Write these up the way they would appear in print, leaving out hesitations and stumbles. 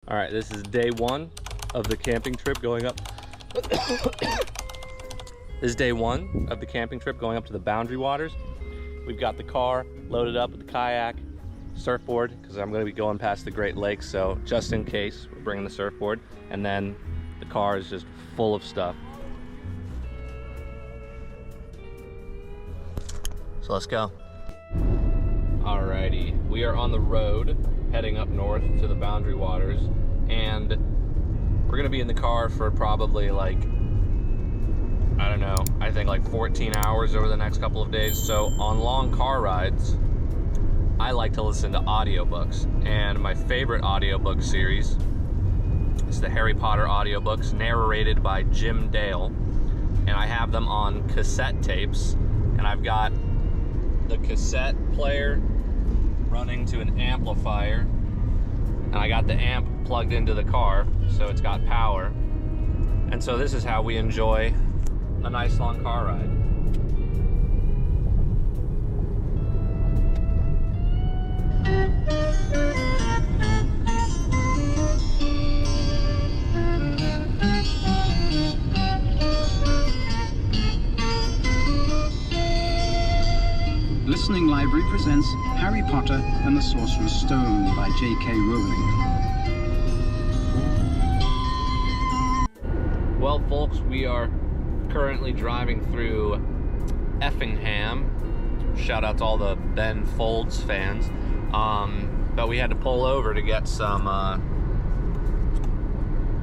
All right, this is day one of the camping trip going up. This is day one of the camping trip going up to the Boundary Waters. We've got the car loaded up with the kayak, surfboard, because I'm going to be going past the Great Lakes, so just in case, we're bringing the surfboard, and then the car is just full of stuff. So let's go. Alrighty, we are on the road heading up north to the Boundary Waters, and we're gonna be in the car for probably like, I don't know, I think like 14 hours over the next couple of days. So on long car rides, I like to listen to audiobooks, and my favorite audiobook series is the Harry Potter audiobooks narrated by Jim Dale, and I have them on cassette tapes, and I've got the cassette player running to an amplifier, and I got the amp plugged into the car, so it's got power. And so this is how we enjoy a nice long car ride. Listening Library presents Harry Potter and the Sorcerer's Stone by J.K. Rowling. Well, folks, we are currently driving through Effingham. Shout out to all the Ben Folds fans. But we had to pull over to get some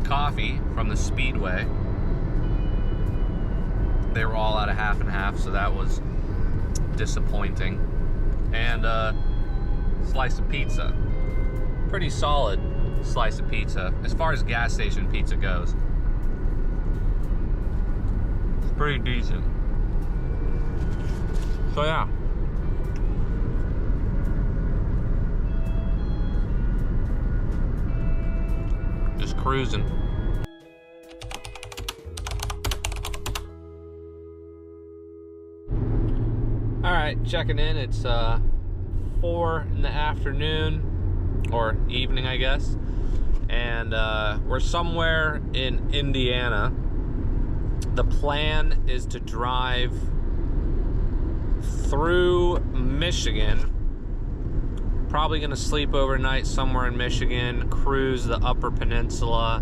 coffee from the Speedway. They were all out of half and half, so that was disappointing. And a slice of pizza. Pretty solid slice of pizza as far as gas station pizza goes. It's pretty decent. So yeah. Just cruising. Alright, checking in. It's 4 in the afternoon, or evening I guess, and we're somewhere in Indiana. The plan is to drive through Michigan, probably gonna sleep overnight somewhere in Michigan, cruise the Upper Peninsula.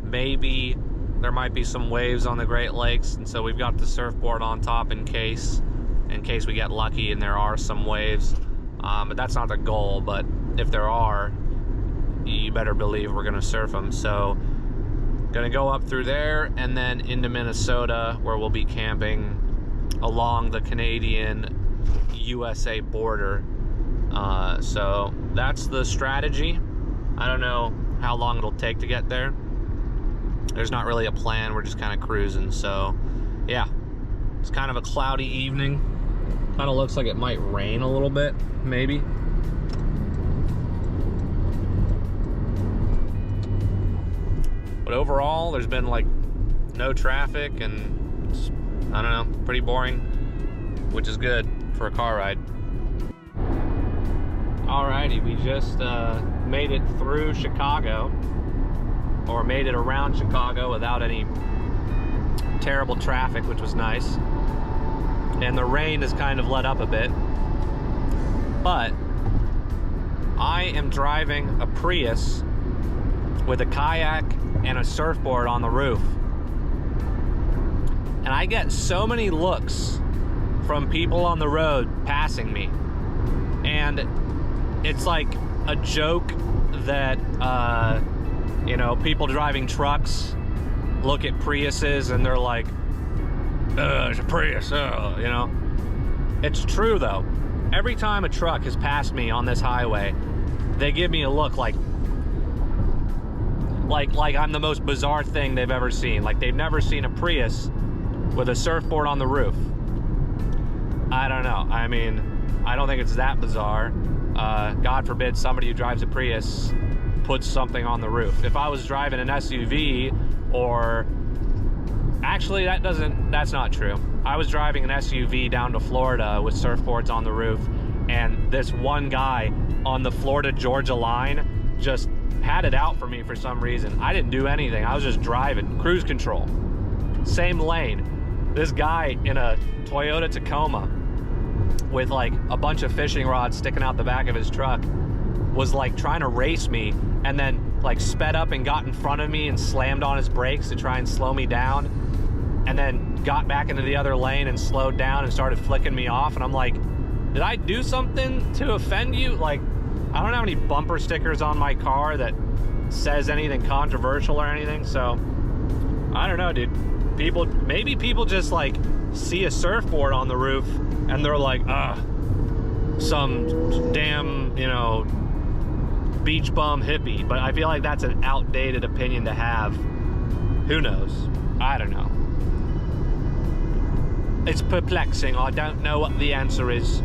Maybe there might be some waves on the Great Lakes, and so we've got the surfboard on top in case we get lucky and there are some waves. But that's not the goal, but if there are, you better believe we're gonna surf them. So gonna go up through there and then into Minnesota, where we'll be camping along the Canadian-USA border. So that's the strategy. I don't know how long it'll take to get there. There's not really a plan, we're just kind of cruising. So yeah, it's kind of a cloudy evening. Kind of looks like it might rain a little bit, maybe. But overall, there's been like no traffic, and it's, I don't know, pretty boring, which is good for a car ride. Alrighty, we just made it through Chicago, or made it around Chicago without any terrible traffic, which was nice. And the rain has kind of let up a bit. But I am driving a Prius with a kayak and a surfboard on the roof. And I get so many looks from people on the road passing me. And it's like a joke that, you know, people driving trucks look at Priuses and they're like, it's a Prius, you know. It's true though. Every time a truck has passed me on this highway, they give me a look like I'm the most bizarre thing they've ever seen. Like they've never seen a Prius with a surfboard on the roof. I don't know. I mean, I don't think it's that bizarre. God forbid somebody who drives a Prius puts something on the roof. If I was driving an SUV, or actually that's not true. I was driving an SUV down to Florida with surfboards on the roof, and this one guy on the Florida-Georgia line just had it out for me for some reason. I didn't do anything. I was just driving, cruise control. Same lane. This guy in a Toyota Tacoma with like a bunch of fishing rods sticking out the back of his truck was like trying to race me, and then like sped up and got in front of me and slammed on his brakes to try and slow me down, and then got back into the other lane and slowed down and started flicking me off. And I'm like, did I do something to offend you? Like, I don't have any bumper stickers on my car that says anything controversial or anything, so I don't know, dude. Maybe people just like see a surfboard on the roof and they're like, some damn, you know, beach bum hippie. But I feel like that's an outdated opinion to have. Who knows? I don't know. It's perplexing. I don't know what the answer is.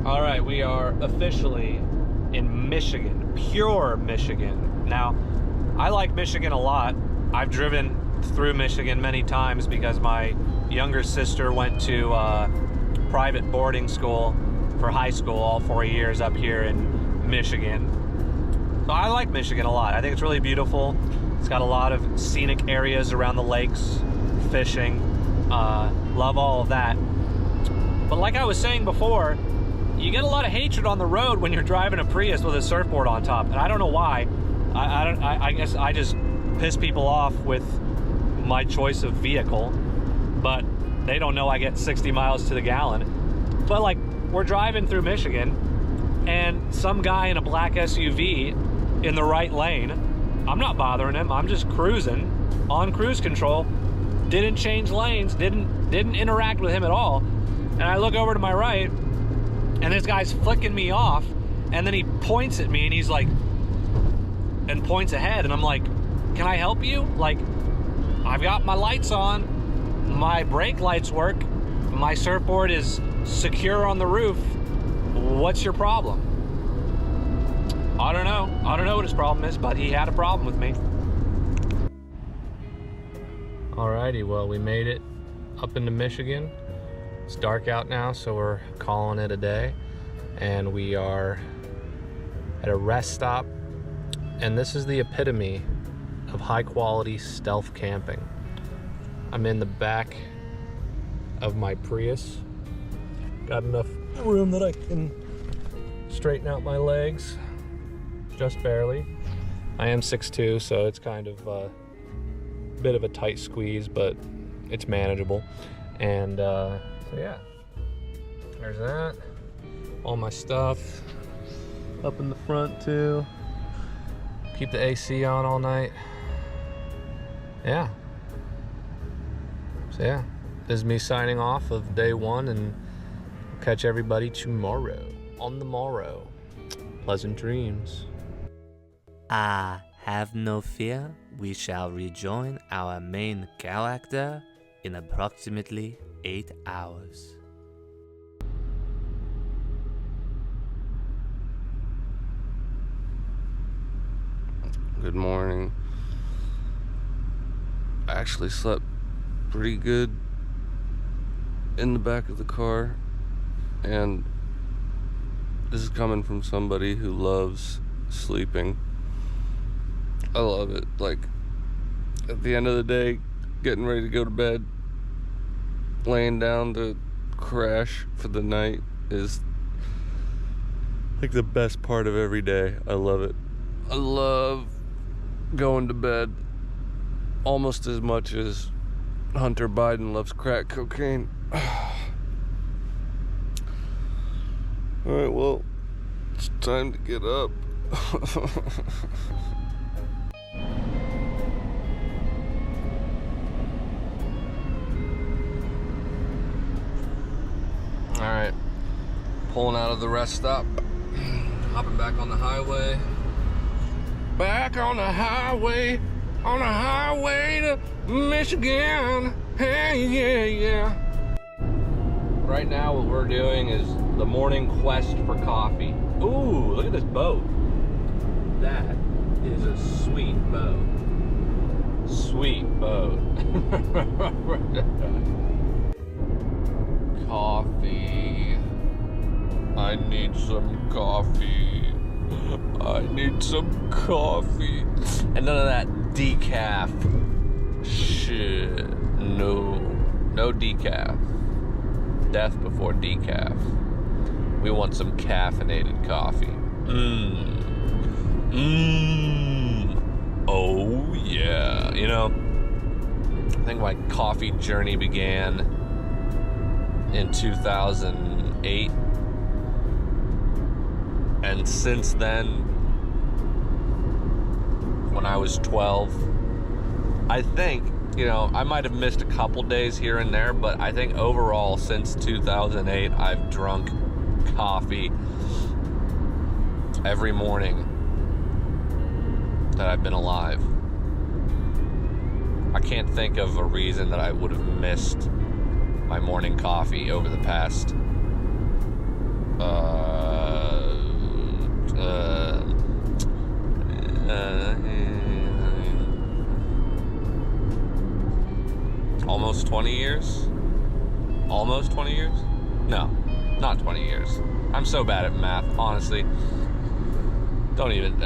All right, we are officially in Michigan, pure Michigan. Now, I like Michigan a lot. I've driven through Michigan many times because my younger sister went to private boarding school for high school all 4 years up here in Michigan. So I like Michigan a lot. I think it's really beautiful. It's got a lot of scenic areas around the lakes, fishing, love all of that. But like I was saying before, you get a lot of hatred on the road when you're driving a Prius with a surfboard on top, and I don't know why. I guess I just piss people off with my choice of vehicle, but they don't know I get 60 miles to the gallon. But like, we're driving through Michigan, and some guy in a black SUV in the right lane, I'm not bothering him. I'm just cruising on cruise control. Didn't change lanes. Didn't interact with him at all. And I look over to my right, and this guy's flicking me off, and then he points at me and he's like, and points ahead, and I'm like, can I help you? Like, I've got my lights on, my brake lights work, my surfboard is secure on the roof. What's your problem? I don't know what his problem is, but he had a problem with me. Alrighty, well, we made it up into Michigan. It's dark out now, so we're calling it a day, and we are at a rest stop, and this is the epitome of high quality stealth camping. I'm in the back of my Prius. Got enough room that I can straighten out my legs, just barely. I am 6'2", so it's kind of a bit of a tight squeeze, but it's manageable. And so yeah, there's that. All my stuff up in the front too. Keep the AC on all night. Yeah. So yeah, this is me signing off of day one, and catch everybody tomorrow on the morrow. Pleasant dreams. Have no fear. We shall rejoin our main character in approximately 8 hours. Good morning. I actually slept pretty good in the back of the car, and this is coming from somebody who loves sleeping. I love it. Like, at the end of the day, getting ready to go to bed, laying down to crash for the night is like the best part of every day. I love it. I love going to bed almost as much as Hunter Biden loves crack cocaine. Alright, well, it's time to get up. Alright, pulling out of the rest stop, hopping back on the highway. Back on the highway to Michigan. Hey, yeah, yeah. Right now, what we're doing is the morning quest for coffee. Ooh, look at this boat. That is a sweet boat. Sweet boat. coffee. I need some coffee. I need some coffee. And none of that decaf shit. No decaf. Death before decaf. We want some caffeinated coffee. Oh yeah. You know, I think my coffee journey began in 2008. And since then, when I was 12, I think, you know, I might have missed a couple days here and there, but I think overall since 2008, I've drunk coffee every morning that I've been alive. I can't think of a reason that I would have missed my morning coffee over the past almost 20 years? Almost 20 years? No, not 20 years. I'm so bad at math, honestly. I don't even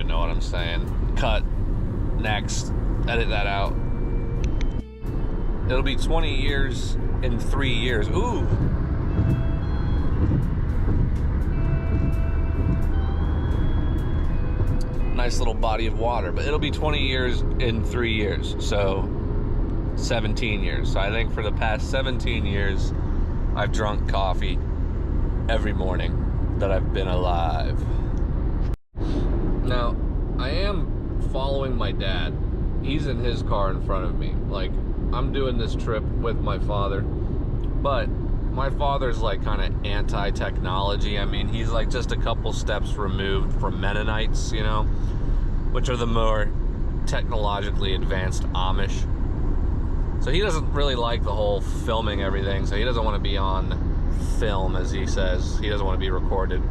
know what I'm saying. Cut. Next. Edit that out. It'll be 20 years in 3 years. Ooh. Nice little body of water, but it'll be 20 years in 3 years, so 17 years. So I think for the past 17 years, I've drunk coffee every morning that I've been alive. Now, I am following my dad. He's in his car in front of me. Like, I'm doing this trip with my father, but my father's like kind of anti-technology. I mean, he's like just a couple steps removed from Mennonites, you know, which are the more technologically advanced Amish. So he doesn't really like the whole filming everything, so he doesn't want to be on film, as he says. He doesn't want to be recorded.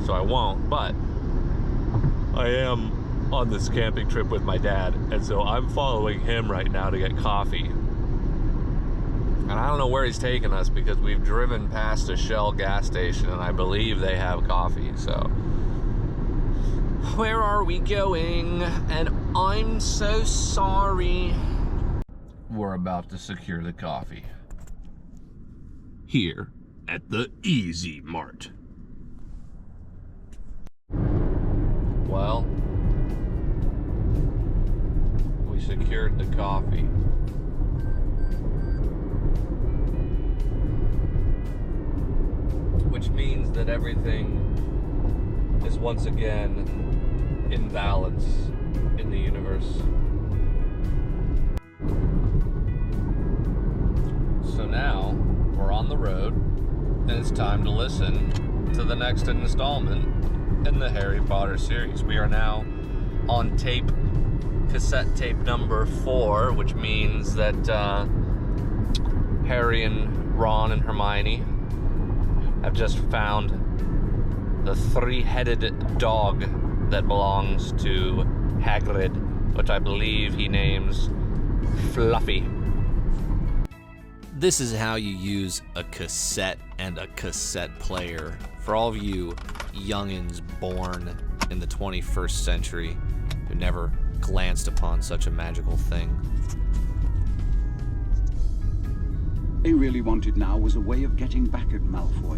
So I won't, but I am on this camping trip with my dad, and so I'm following him right now to get coffee. And I don't know where he's taking us, because we've driven past a Shell gas station and I believe they have coffee. So where are we going? And I'm so sorry. We're about to secure the coffee here at the Easy Mart. Well, we secured the coffee. Which means that everything is once again in balance in the universe. So now we're on the road, and it's time to listen to the next installment in the Harry Potter series. We are now on cassette tape number 4, which means that Harry and Ron and Hermione have just found the 3-headed dog that belongs to Hagrid, which I believe he names Fluffy. This is how you use a cassette and a cassette player. For all of you youngins born in the 21st century who never glanced upon such a magical thing. They really wanted now was a way of getting back at Malfoy,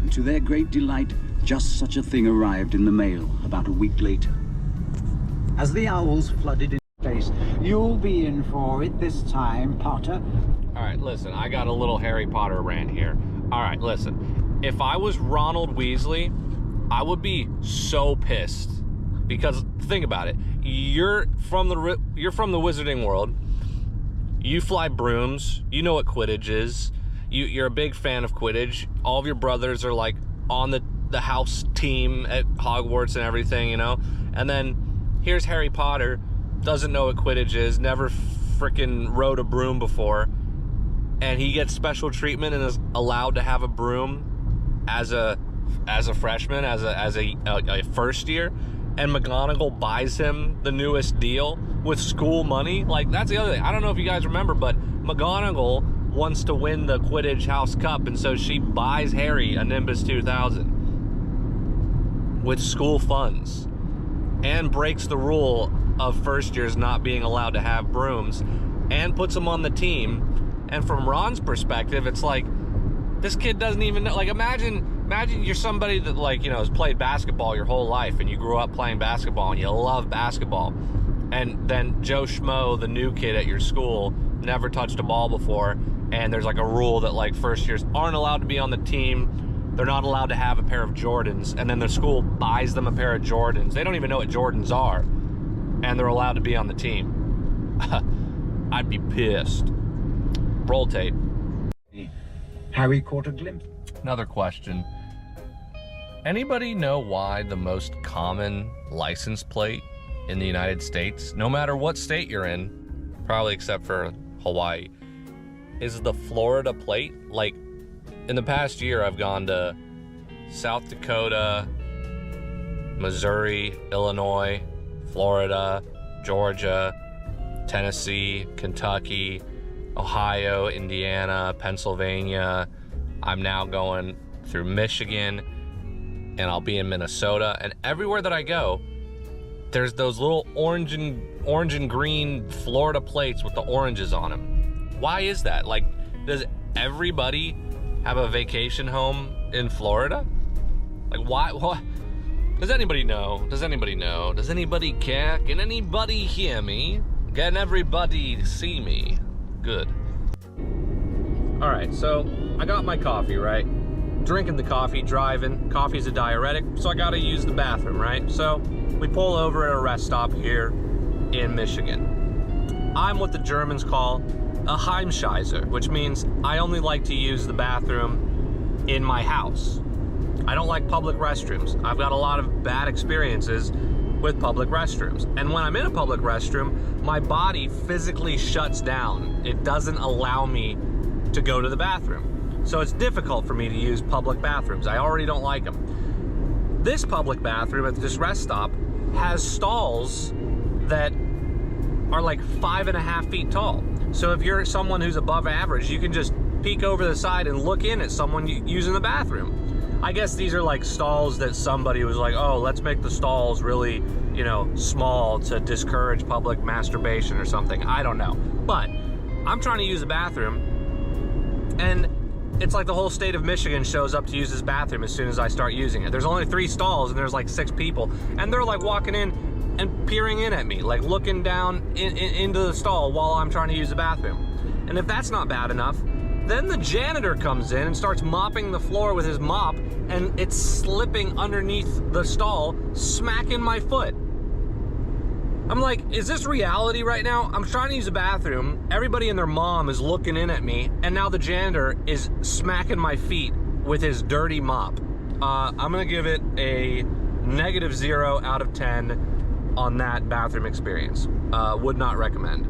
and to their great delight, just such a thing arrived in the mail about a week later. As the owls flooded in space, you'll be in for it this time, Potter. All right, listen, I got a little Harry Potter rant here. All right, listen, if I was Ronald Weasley, I would be so pissed, because think about it. You're from the Wizarding world. You fly brooms. You know what Quidditch is. You're a big fan of Quidditch. All of your brothers are like on the house team at Hogwarts and everything, you know? And then here's Harry Potter, doesn't know what Quidditch is, never freaking rode a broom before, and he gets special treatment and is allowed to have a broom as a freshman, as a first year. and McGonagall buys him the newest deal with school money. Like, that's the other thing. I don't know if you guys remember, but McGonagall wants to win the Quidditch House Cup, and so she buys Harry a Nimbus 2000 with school funds and breaks the rule of first years not being allowed to have brooms and puts him on the team. And from Ron's perspective, it's like, this kid doesn't even know. Like, imagine you're somebody that, like, you know, has played basketball your whole life, and you grew up playing basketball and you love basketball, and then Joe Schmo, the new kid at your school, never touched a ball before, and there's like a rule that like first years aren't allowed to be on the team, they're not allowed to have a pair of Jordans, and then the school buys them a pair of Jordans. They don't even know what Jordans are, and they're allowed to be on the team. I'd be pissed. Roll tape. Harry caught a glimpse. Another question. Anybody know why the most common license plate in the United States, no matter what state you're in, probably except for Hawaii, is the Florida plate? Like, in the past year, I've gone to South Dakota, Missouri, Illinois, Florida, Georgia, Tennessee, Kentucky, Ohio, Indiana, Pennsylvania. I'm now going through Michigan, and I'll be in Minnesota. And everywhere that I go, there's those little orange and green Florida plates with the oranges on them. Why is that? Like, does everybody have a vacation home in Florida? Like, why? Does anybody know? Does anybody know? Does anybody care? Can anybody hear me? Can everybody see me? Good. All right, so I got my coffee, right? Drinking the coffee, driving. Coffee's a diuretic, so I gotta use the bathroom, right? So we pull over at a rest stop here in Michigan. I'm what the Germans call a Heimscheiser, which means I only like to use the bathroom in my house. I don't like public restrooms. I've got a lot of bad experiences with public restrooms. And when I'm in a public restroom, my body physically shuts down. It doesn't allow me to go to the bathroom. So it's difficult for me to use public bathrooms. I already don't like them. This public bathroom at this rest stop has stalls that are like 5.5 feet tall. So if you're someone who's above average, you can just peek over the side and look in at someone using the bathroom. I guess these are like stalls that somebody was like, oh, let's make the stalls really, you know, small to discourage public masturbation or something. I don't know. But I'm trying to use a bathroom, and it's like the whole state of Michigan shows up to use this bathroom as soon as I start using it. There's only 3 stalls, and there's like 6 people, and they're like walking in and peering in at me, like looking down into the stall while I'm trying to use the bathroom. And if that's not bad enough, then the janitor comes in and starts mopping the floor with his mop, and it's slipping underneath the stall, smacking my foot. I'm like, is this reality right now? I'm trying to use a bathroom, everybody and their mom is looking in at me, and now the janitor is smacking my feet with his dirty mop. I'm gonna give it a -0 out of 10 on that bathroom experience. Would not recommend.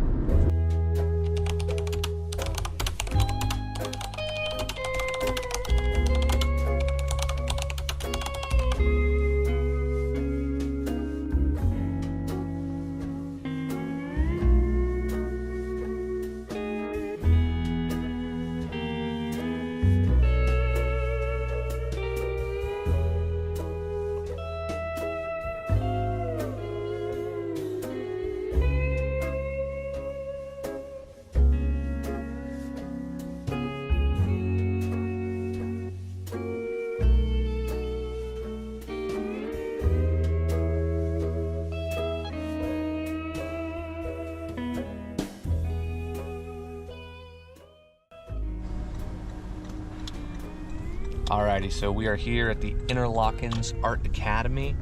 Alrighty, so we are here at the Interlochens Art Academy,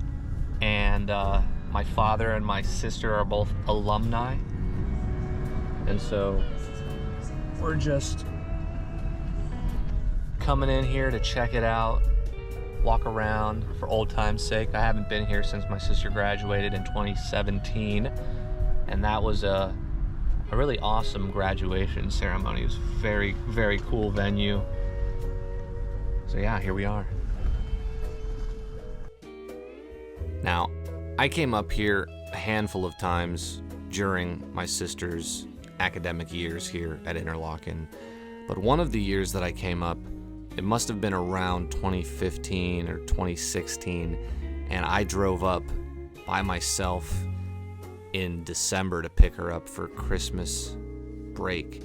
and my father and my sister are both alumni, and so we're just coming in here to check it out, walk around for old time's sake. I haven't been here since my sister graduated in 2017, and that was a really awesome graduation ceremony. It was very, very cool venue. So yeah, here we are. Now, I came up here a handful of times during my sister's academic years here at Interlaken, but one of the years that I came up, it must have been around 2015 or 2016, and I drove up by myself in December to pick her up for Christmas break.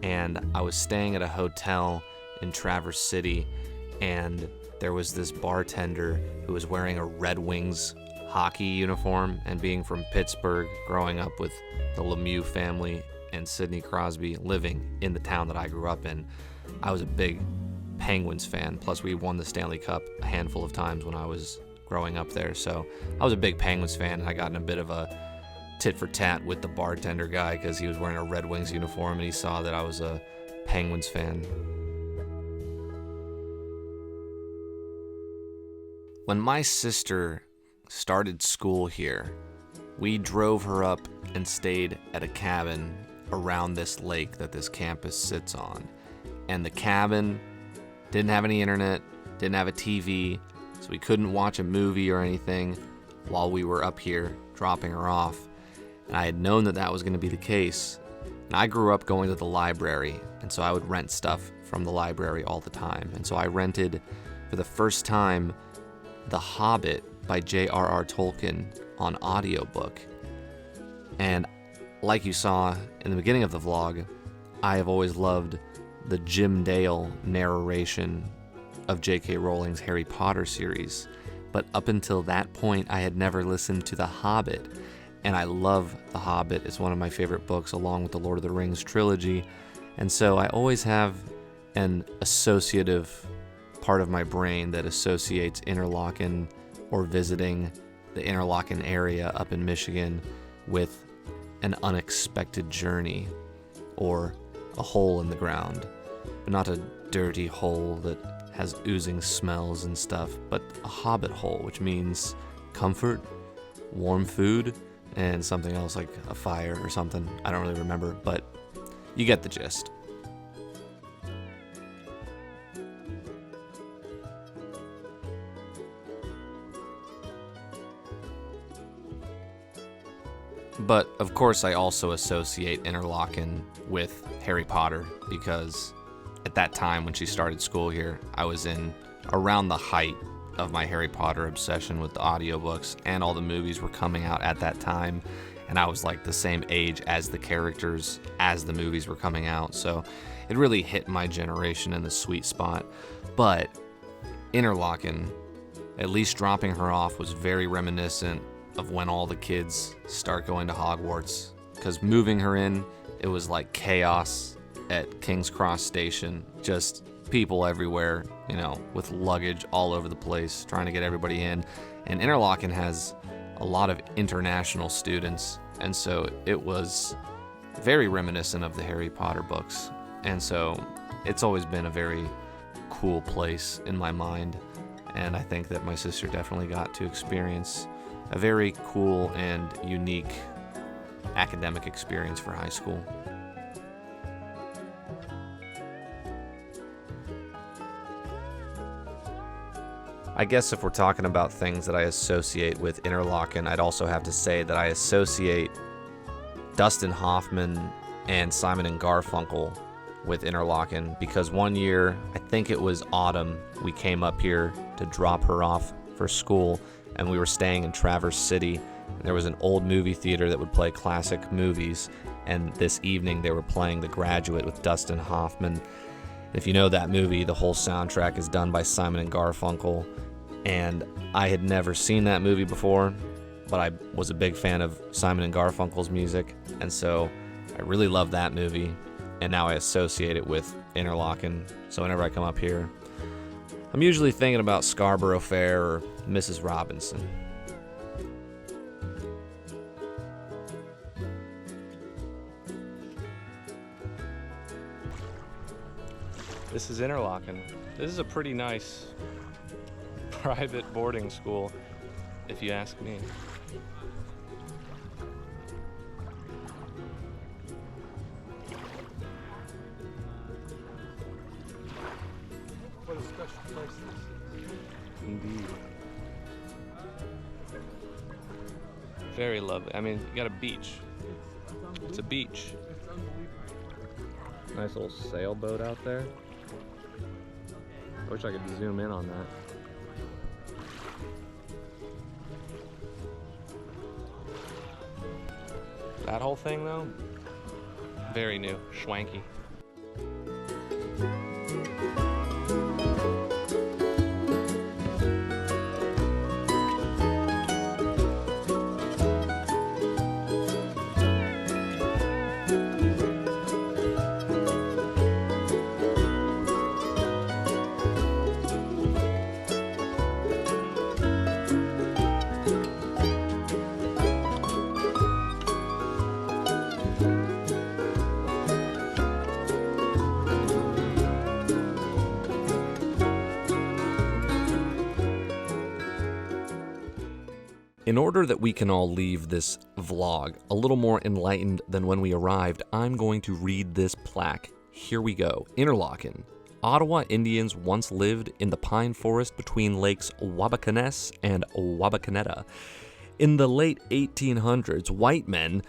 And I was staying at a hotel in Traverse City, and there was this bartender who was wearing a Red Wings hockey uniform, and being from Pittsburgh, growing up with the Lemieux family and Sidney Crosby living in the town that I grew up in, I was a big Penguins fan. Plus we won the Stanley Cup a handful of times when I was growing up there, so I was a big Penguins fan, and I got in a bit of a tit for tat with the bartender guy because he was wearing a Red Wings uniform and he saw that I was a Penguins fan. When my sister started school here, we drove her up and stayed at a cabin around this lake that this campus sits on. And the cabin didn't have any internet, didn't have a TV, so we couldn't watch a movie or anything while we were up here dropping her off. And I had known that that was going to be the case. And I grew up going to the library, and so I would rent stuff from the library all the time. And so I rented, for the first time, The Hobbit by J.R.R. Tolkien on audiobook. And like you saw in the beginning of the vlog, I have always loved the Jim Dale narration of J.K. Rowling's Harry Potter series. But up until that point, I had never listened to The Hobbit. And I love The Hobbit. It's one of my favorite books, along with the Lord of the Rings trilogy. And so I always have an associative part of my brain that associates Interlaken or visiting the Interlaken area up in Michigan with an unexpected journey or a hole in the ground. But not a dirty hole that has oozing smells and stuff, but a hobbit hole, which means comfort, warm food, and something else like a fire or something. I don't really remember, but you get the gist. But of course I also associate Interlaken with Harry Potter, because at that time when she started school here, I was in around the height of my Harry Potter obsession with the audiobooks, and all the movies were coming out at that time, and I was like the same age as the characters as the movies were coming out, so it really hit my generation in the sweet spot. But Interlaken, at least dropping her off, was very reminiscent of when all the kids start going to Hogwarts, because moving her in, it was like chaos at King's Cross Station, just people everywhere, you know, with luggage all over the place, trying to get everybody in. And Interlaken has a lot of international students, and so it was very reminiscent of the Harry Potter books. And so it's always been a very cool place in my mind, and I think that my sister definitely got to experience a very cool and unique academic experience for high school. I guess if we're talking about things that I associate with Interlaken, I'd also have to say that I associate Dustin Hoffman and Simon and Garfunkel with Interlaken, because one year, I think it was autumn, we came up here to drop her off for school, and we were staying in Traverse City. There was an old movie theater that would play classic movies, and this evening they were playing The Graduate with Dustin Hoffman. If you know that movie, the whole soundtrack is done by Simon and Garfunkel, and I had never seen that movie before, but I was a big fan of Simon and Garfunkel's music, and so I really love that movie, and now I associate it with Interlaken. So whenever I come up here, I'm usually thinking about Scarborough Fair or Mrs. Robinson. This is Interlaken. This is a pretty nice private boarding school, if you ask me. What a special place this is. Indeed. Very lovely. I mean, you got a beach. It's a beach. Nice little sailboat out there. I wish I could zoom in on that. That whole thing though, very new, schwanky. In order that we can all leave this vlog a little more enlightened than when we arrived, I'm going to read this plaque. Here we go. Interlaken. Ottawa Indians once lived in the pine forest between lakes Wabakoness and Wabakoneta. In the late 1800s, white men,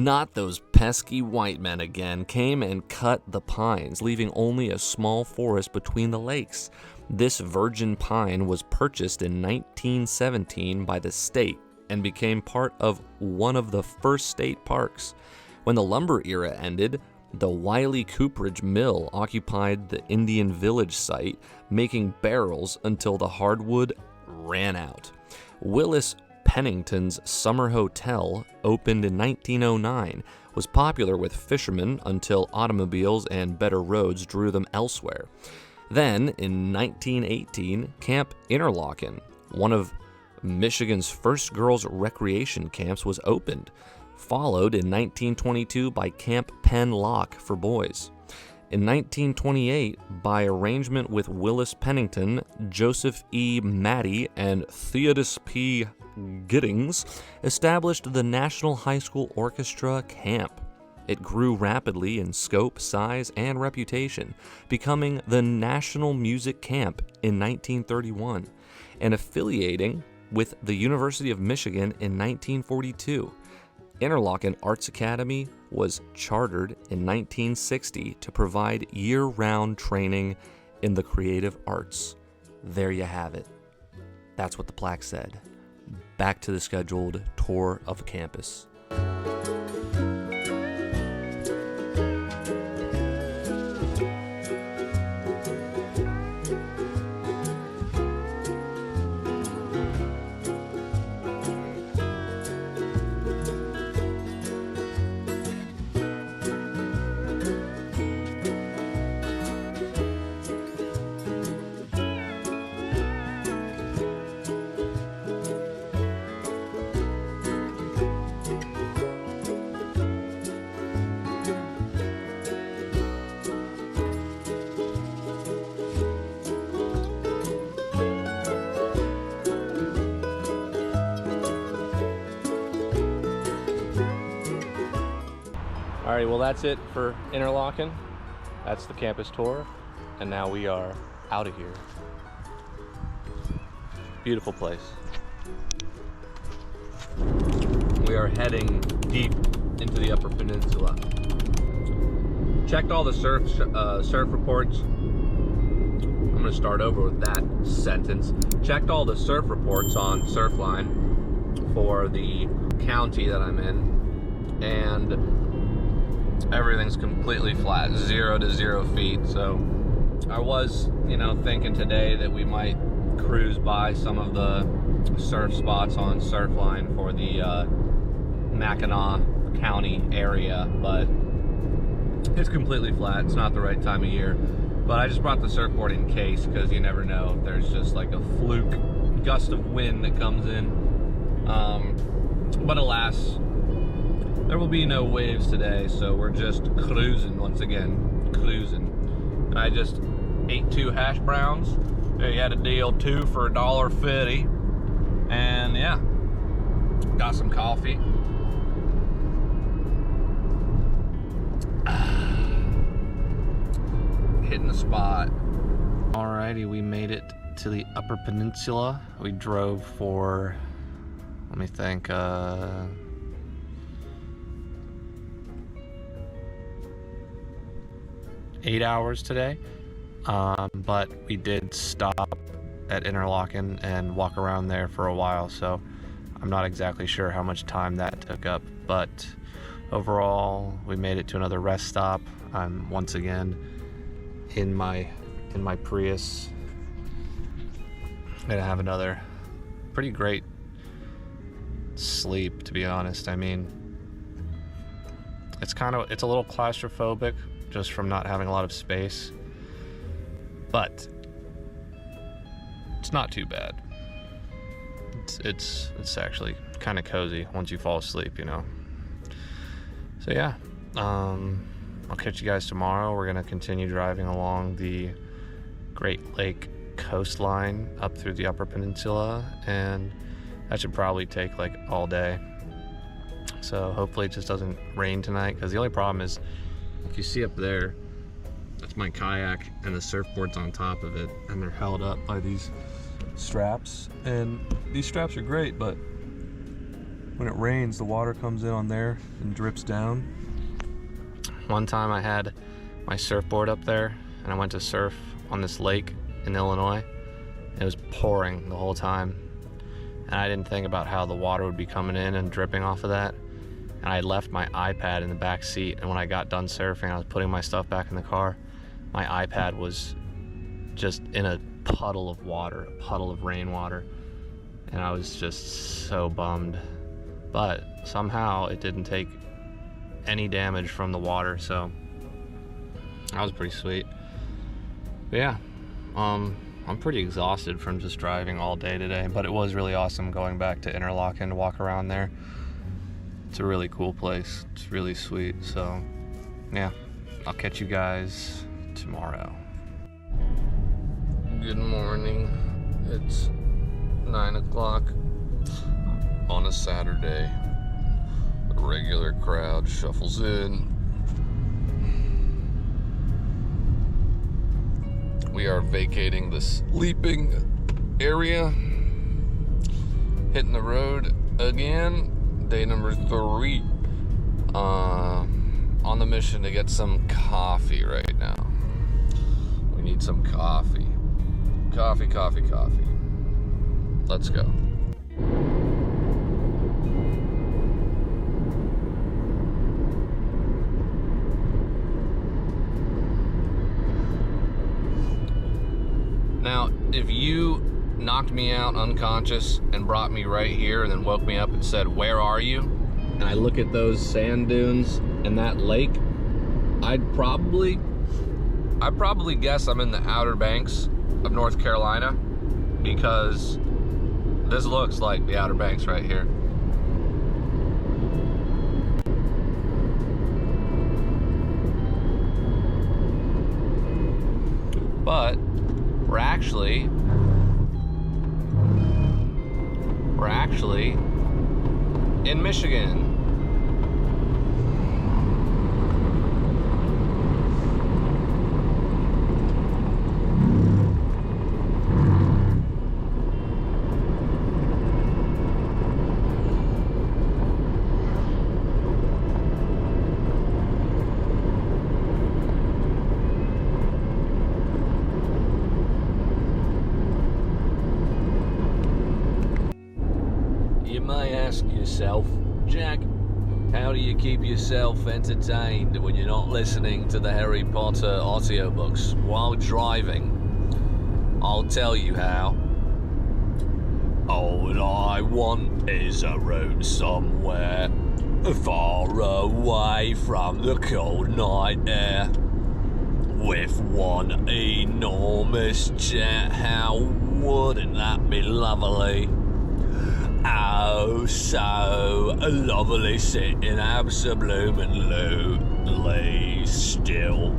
not those pesky white men again, came and cut the pines, leaving only a small forest between the lakes. This virgin pine was purchased in 1917 by the state and became part of one of the first state parks. When the lumber era ended, the Wiley Cooperage Mill occupied the Indian Village site, making barrels until the hardwood ran out. Willis Pennington's Summer Hotel, opened in 1909, was popular with fishermen until automobiles and better roads drew them elsewhere. Then, in 1918, Camp Interlaken, one of Michigan's first girls' recreation camps, was opened, followed in 1922 by Camp Penn Lock for boys. In 1928, by arrangement with Willis Pennington, Joseph E. Matty, and Theodus P. Giddings, established the National High School Orchestra Camp. It grew rapidly in scope, size, and reputation, becoming the National Music Camp in 1931 and affiliating with the University of Michigan in 1942. Interlaken Arts Academy was chartered in 1960 to provide year-round training in the creative arts. There you have it. That's what the plaque said. Back to the scheduled tour of campus. Alright, well that's it for Interlaken. That's the campus tour, and now we are out of here. Beautiful place. We are heading deep into the Upper Peninsula. Checked all the surf reports. I'm gonna start over with that sentence. Checked all the surf reports on Surfline for the county that I'm in, and everything's completely flat, 0 to 0 feet. So I was, thinking today that we might cruise by some of the surf spots on Surfline for the Mackinac County area, but it's completely flat. It's not the right time of year. But I just brought the surfboard in case, because you never know if there's just like a fluke gust of wind that comes in. But alas, there will be no waves today, so we're just cruising once again, cruising. And I just ate 2 hash browns. They had a deal, 2 for $1.50. And yeah, got some coffee. Hitting the spot. Alrighty, we made it to the Upper Peninsula. We drove for let me think, 8 hours today. But we did stop at Interlaken and walk around there for a while, so I'm not exactly sure how much time that took up, but overall we made it to another rest stop. I'm once again in my Prius. I'm gonna have another pretty great sleep, to be honest. I mean, it's a little claustrophobic just from not having a lot of space, but it's not too bad. It's actually kind of cozy once you fall asleep, you know. So yeah, I'll catch you guys tomorrow. We're gonna continue driving along the Great Lake coastline up through the Upper Peninsula, and that should probably take like all day. So hopefully it just doesn't rain tonight, because the only problem is, if you see up there, that's my kayak and the surfboard's on top of it, and they're held up by these straps, and these straps are great, but when it rains the water comes in on there and drips down. One time I had my surfboard up there and I went to surf on this lake in Illinois. It was pouring the whole time, and I didn't think about how the water would be coming in and dripping off of that. And I had left my iPad in the back seat, and when I got done surfing, I was putting my stuff back in the car. My iPad was just in a puddle of water, a puddle of rainwater, and I was just so bummed. But somehow it didn't take any damage from the water, so that was pretty sweet. But yeah, I'm pretty exhausted from just driving all day today, but it was really awesome going back to Interlaken to walk around there. It's a really cool place. It's really sweet. So yeah, I'll catch you guys tomorrow. Good morning. It's 9 o'clock on a Saturday. The regular crowd shuffles in. We are vacating the sleeping area, hitting the road again. Day number 3, on the mission to get some coffee right now. We need some coffee. Coffee. Let's go. Now, if you knocked me out unconscious and brought me right here and then woke me up and said, "Where are you?" and I look at those sand dunes and that lake, I'd probably guess I'm in the Outer Banks of North Carolina, because this looks like the Outer Banks right here. But we're actually in Michigan. You may ask yourself, Jack, how do you keep yourself entertained when you're not listening to the Harry Potter audiobooks while driving? I'll tell you how. All I want is a road somewhere far away from the cold night air, with one enormous jet. How wouldn't that be lovely? Oh, so lovely, sitting absolutely still.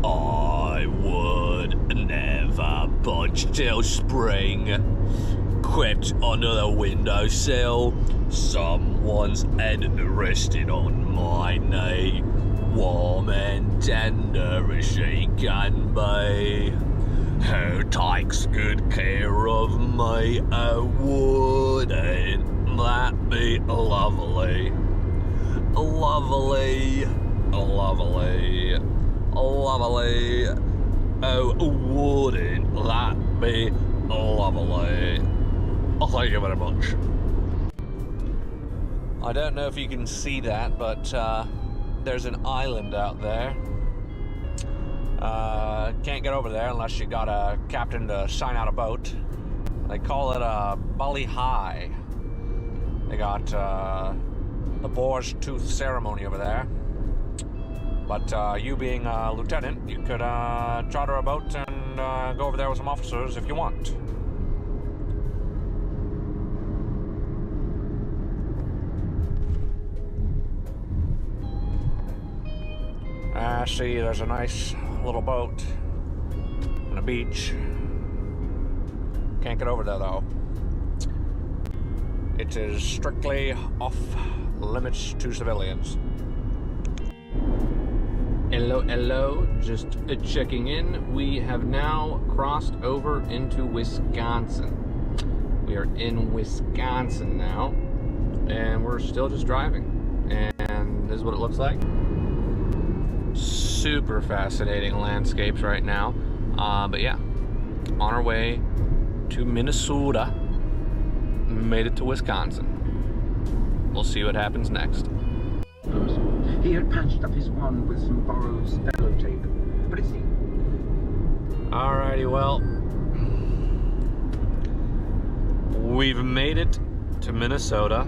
I would never budge till spring crept under the windowsill, someone's head rested on my knee, warm and tender as she can be. who takes good care of me, wouldn't that be lovely? Lovely, lovely, lovely. Oh, wouldn't that be lovely? Oh, thank you very much. I don't know if you can see that, but there's an island out there. Can't get over there unless you got a captain to sign out a boat. They call it a Bully High. They got the boar's tooth ceremony over there. But you being a lieutenant, you could charter a boat and go over there with some officers if you want. See, there's a nice little boat on a beach. Can't get over there though. It is strictly off limits to civilians. Hello, just checking in. We have now crossed over into Wisconsin. We are in Wisconsin now, and we're still just driving. And this is what it looks like. Super fascinating landscapes right now. But yeah, on our way to Minnesota. Made it to Wisconsin. We'll see what happens next. He had patched up his wand with some borrowed cello tape, but it seemed... Alrighty, well, we've made it to Minnesota.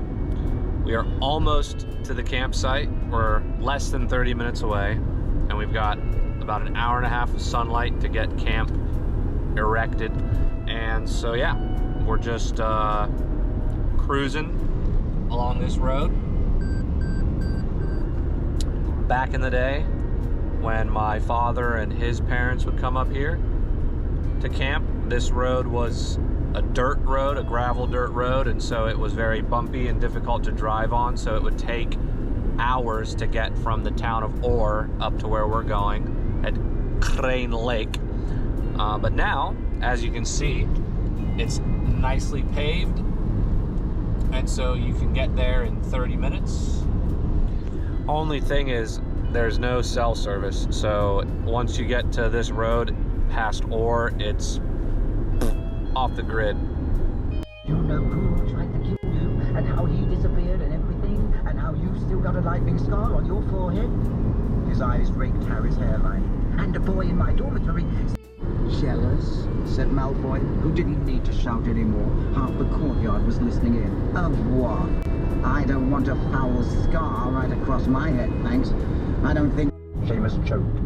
We are almost to the campsite. We're less than 30 minutes away, and we've got about an hour and a half of sunlight to get camp erected. And so yeah, we're just cruising along this road. Back in the day, when my father and his parents would come up here to camp, this road was a dirt road, a gravel dirt road, and so it was very bumpy and difficult to drive on, so it would take hours to get from the town of Orr up to where we're going at Crane Lake. But now, as you can see, it's nicely paved, and so you can get there in 30 minutes. Only thing is, there's no cell service, so once you get to this road past Orr, it's off the grid. You know who tried to kill you, and how he disappeared and everything, and how you've still got a lightning scar on your forehead? His eyes raked Harry's hairline, and a boy in my dormitory... Jealous, said Malfoy, who didn't need to shout anymore. Half the courtyard was listening in. Of what? I don't want a foul scar right across my head, thanks. I don't think... Seamus choked.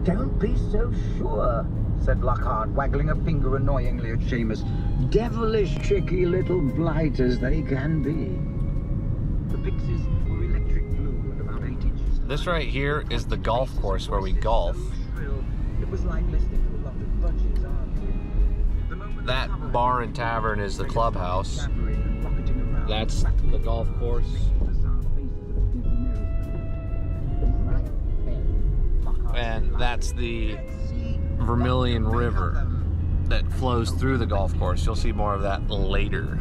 Don't be so sure, said Lockhart, waggling a finger annoyingly at Seamus. Devilish tricky little blighters they can be. The pixies were electric blue and about 8 inches. This right here is the golf course where we golf. It was like listening to a lot of budgies arguing. That bar and tavern is the clubhouse. That's the golf course. And that's the Vermilion River that flows through the golf course. You'll see more of that later.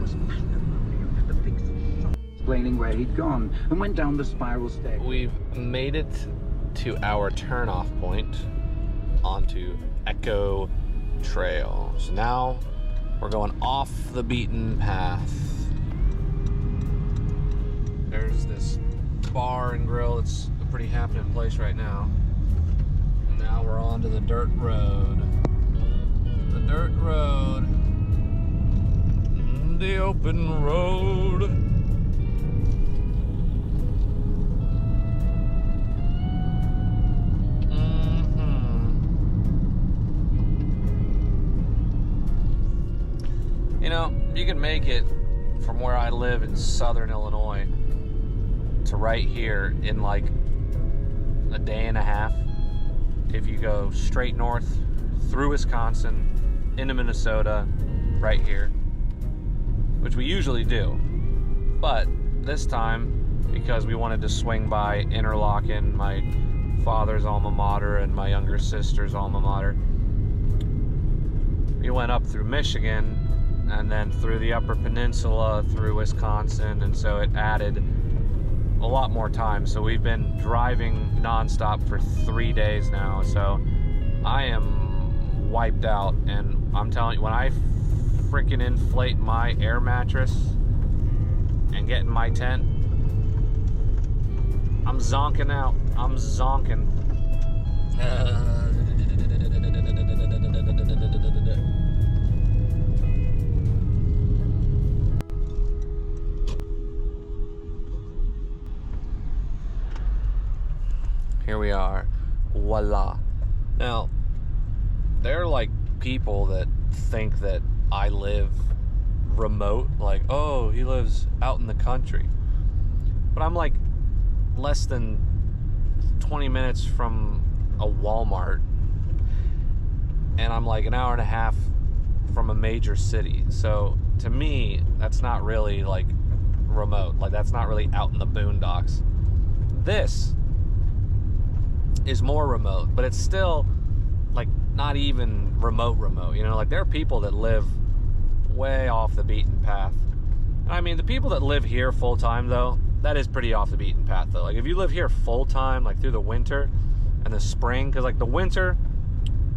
Explaining where he'd gone and went down the spiral stair. We've made it to our turnoff point onto Echo Trail. So now we're going off the beaten path. There's this bar and grill. It's a pretty happening place right now. And now we're on to the dirt road. The dirt road. The open road. You know, you can make it from where I live in southern Illinois to right here in like a day and a half if you go straight north through Wisconsin into Minnesota right here, which we usually do. But this time, because we wanted to swing by Interlochen, my father's alma mater and my younger sister's alma mater, went up through Michigan and then through the Upper Peninsula, through Wisconsin, and so it added a lot more time. So we've been driving nonstop for 3 days now, so I am wiped out. And I'm telling you, when I freaking inflate my air mattress and get in my tent, I'm zonking out. I'm zonking. Here we are. Voila. Now, there are like people that think that I live remote, like, oh, he lives out in the country. But I'm like less than 20 minutes from a Walmart, and I'm like an hour and a half from a major city. So to me, that's not really like remote. Like, that's not really out in the boondocks. This is more remote, but it's still like not even remote, you know? Like, there are people that live way off the beaten path. And I mean, the people that live here full time, though, that is pretty off the beaten path, though. Like, if you live here full time, like through the winter and the spring, because like the winter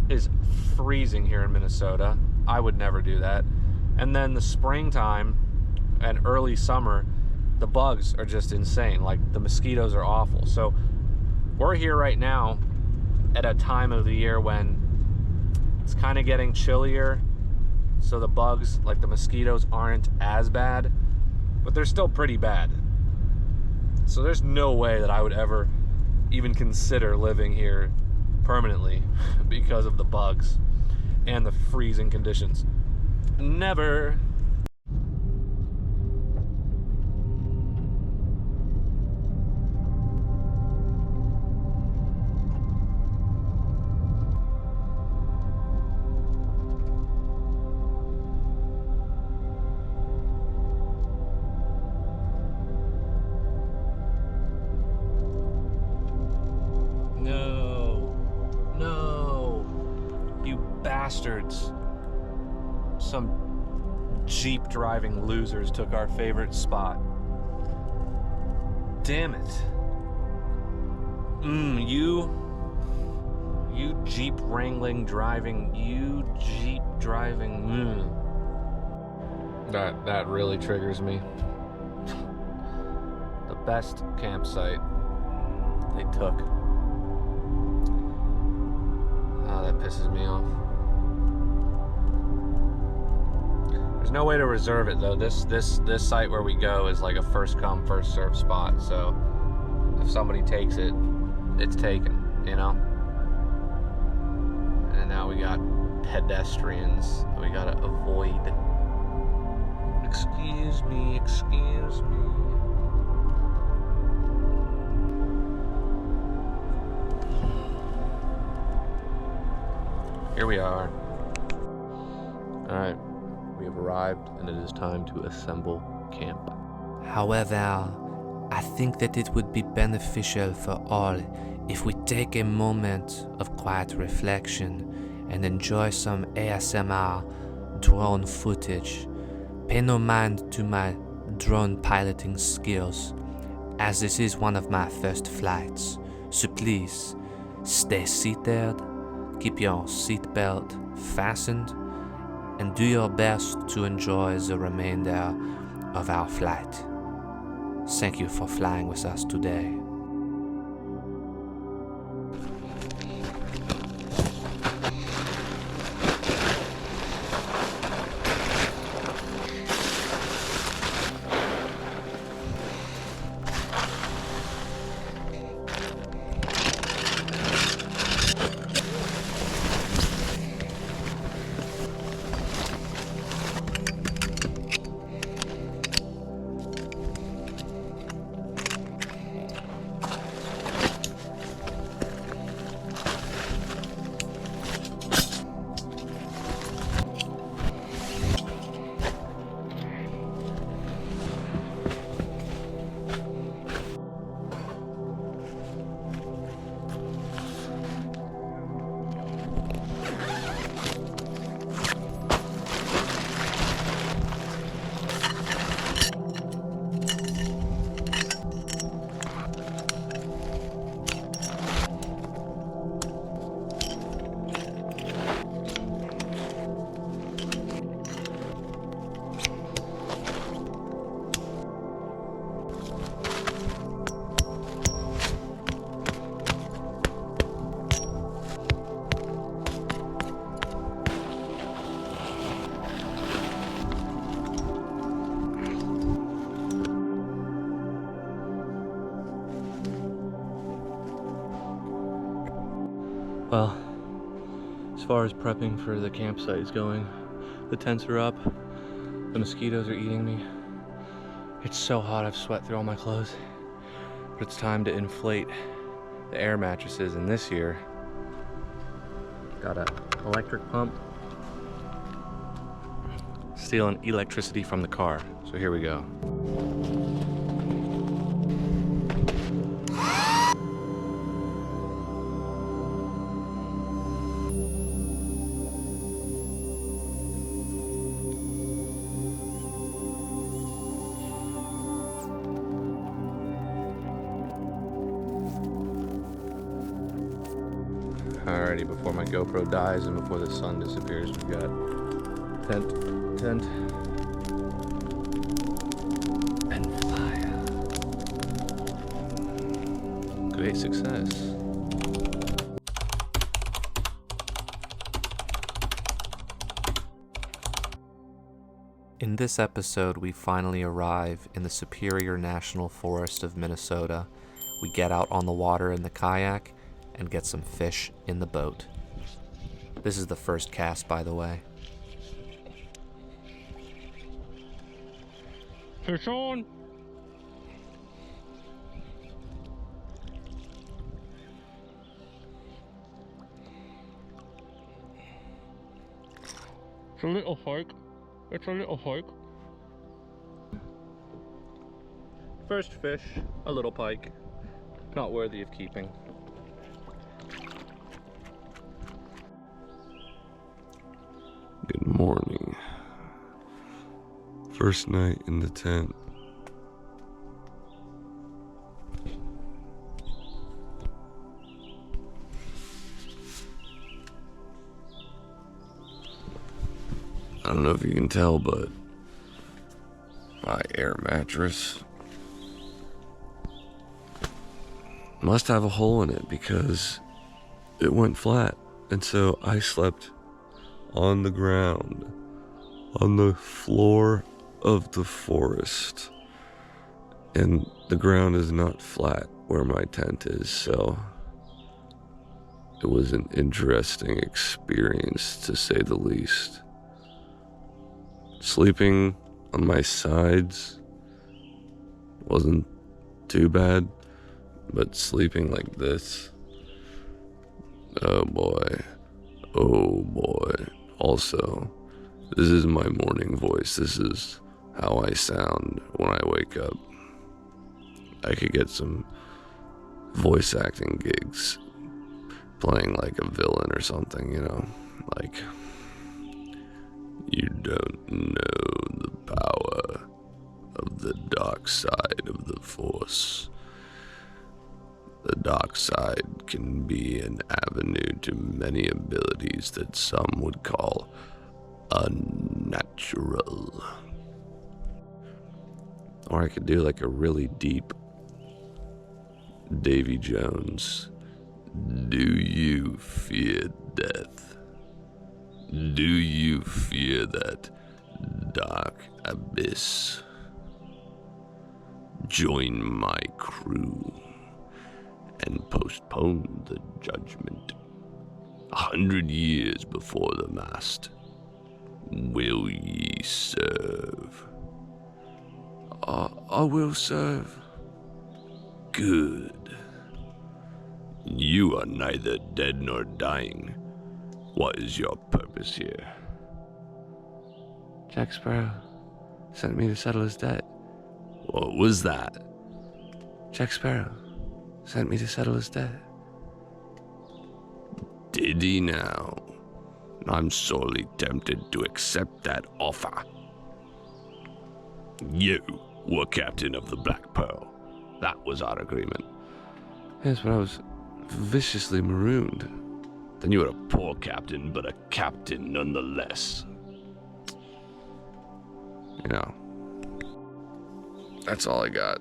is freezing here in Minnesota, I would never do that. And then the springtime and early summer, the bugs are just insane. Like, the mosquitoes are awful. So we're here right now at a time of the year when it's kind of getting chillier, so the bugs, like the mosquitoes, aren't as bad, but they're still pretty bad. So there's no way that I would ever even consider living here permanently because of the bugs and the freezing conditions. Never. Bastards. Some Jeep driving losers took our favorite spot. Damn it. You Jeep wrangling driving, That really triggers me. The best campsite they took. Oh, that pisses me off. There's no way to reserve it, though. This site where we go is like a first come, first served spot. So if somebody takes it, it's taken, you know? And now we got pedestrians that we gotta avoid. Excuse me, excuse me. Here we are. Alright, we have arrived, and it is time to assemble camp. However, I think that it would be beneficial for all if we take a moment of quiet reflection and enjoy some ASMR drone footage. Pay no mind to my drone piloting skills, as this is one of my first flights. So please, stay seated, keep your seatbelt fastened, and do your best to enjoy the remainder of our flight. Thank you for flying with us today. Well, as far as prepping for the campsite is going, the tents are up, the mosquitoes are eating me. It's so hot I've sweat through all my clothes. But it's time to inflate the air mattresses, and this year, got an electric pump, stealing electricity from the car. So here we go. Alrighty, before my GoPro dies and before the sun disappears, we've got tent, and fire. Great success. In this episode, we finally arrive in the Superior National Forest of Minnesota. We get out on the water in the kayak and get some fish in the boat. This is the first cast, by the way. Fish on! It's a little pike. It's a little pike. First fish, a little pike. Not worthy of keeping. Good morning. First night in the tent. I don't know if you can tell, but my air mattress must have a hole in it because it went flat. And so I slept on the ground, on the floor of the forest. And the ground is not flat where my tent is, so it was an interesting experience, to say the least. Sleeping on my sides wasn't too bad, but sleeping like this, oh boy. Also, this is my morning voice. This is how I sound when I wake up. I could get some voice acting gigs, playing like a villain or something, you know, like, you don't know the power of the dark side of the Force. The dark side can be an avenue to many abilities that some would call unnatural. Or I could do like a really deep Davy Jones. Do you fear death? Do you fear that dark abyss? Join my crew and postpone the judgment. 100 years before the mast, will ye serve? I will serve. Good. You are neither dead nor dying. What is your purpose here? Jack Sparrow sent me to settle his debt. What was that? Jack Sparrow sent me to settle his debt. Did he now? I'm sorely tempted to accept that offer. You were captain of the Black Pearl. That was our agreement. Yes, but I was viciously marooned. Then you were a poor captain, but a captain nonetheless. You know, that's all I got.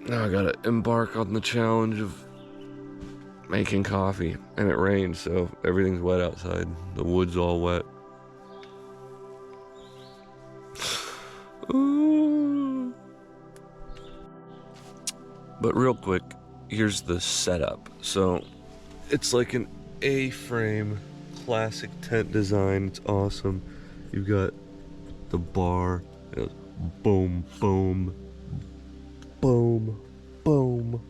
Now I gotta embark on the challenge of making coffee. And it rained, so everything's wet outside. The wood's all wet. Ooh. But real quick, here's the setup. So it's like an A-frame classic tent design. It's awesome. You've got the bar. It goes boom, boom, boom, boom,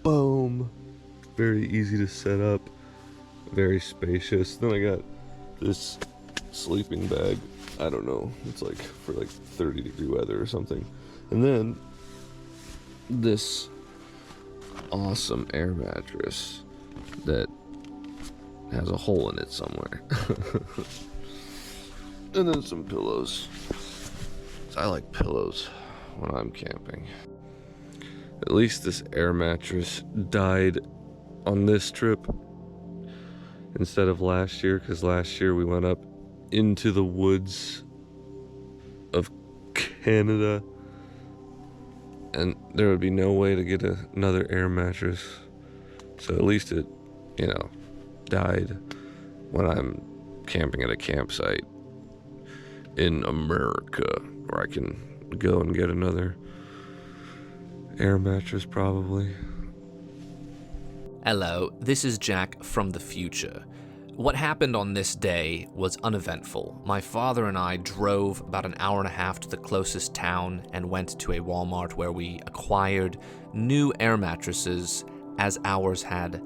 boom. Very easy to set up. Very spacious. Then I got this sleeping bag. I don't know. It's like for like 30-degree weather or something. And then this awesome air mattress that has a hole in it somewhere. And then some pillows. I like pillows when I'm camping. At least this air mattress died on this trip instead of last year, because last year we went up into the woods of Canada and there would be no way to get another air mattress. So at least it, died when I'm camping at a campsite in America, where I can go and get another air mattress probably. Hello, this is Jack from the future. What happened on this day was uneventful. My father and I drove about an hour and a half to the closest town and went to a Walmart where we acquired new air mattresses as ours had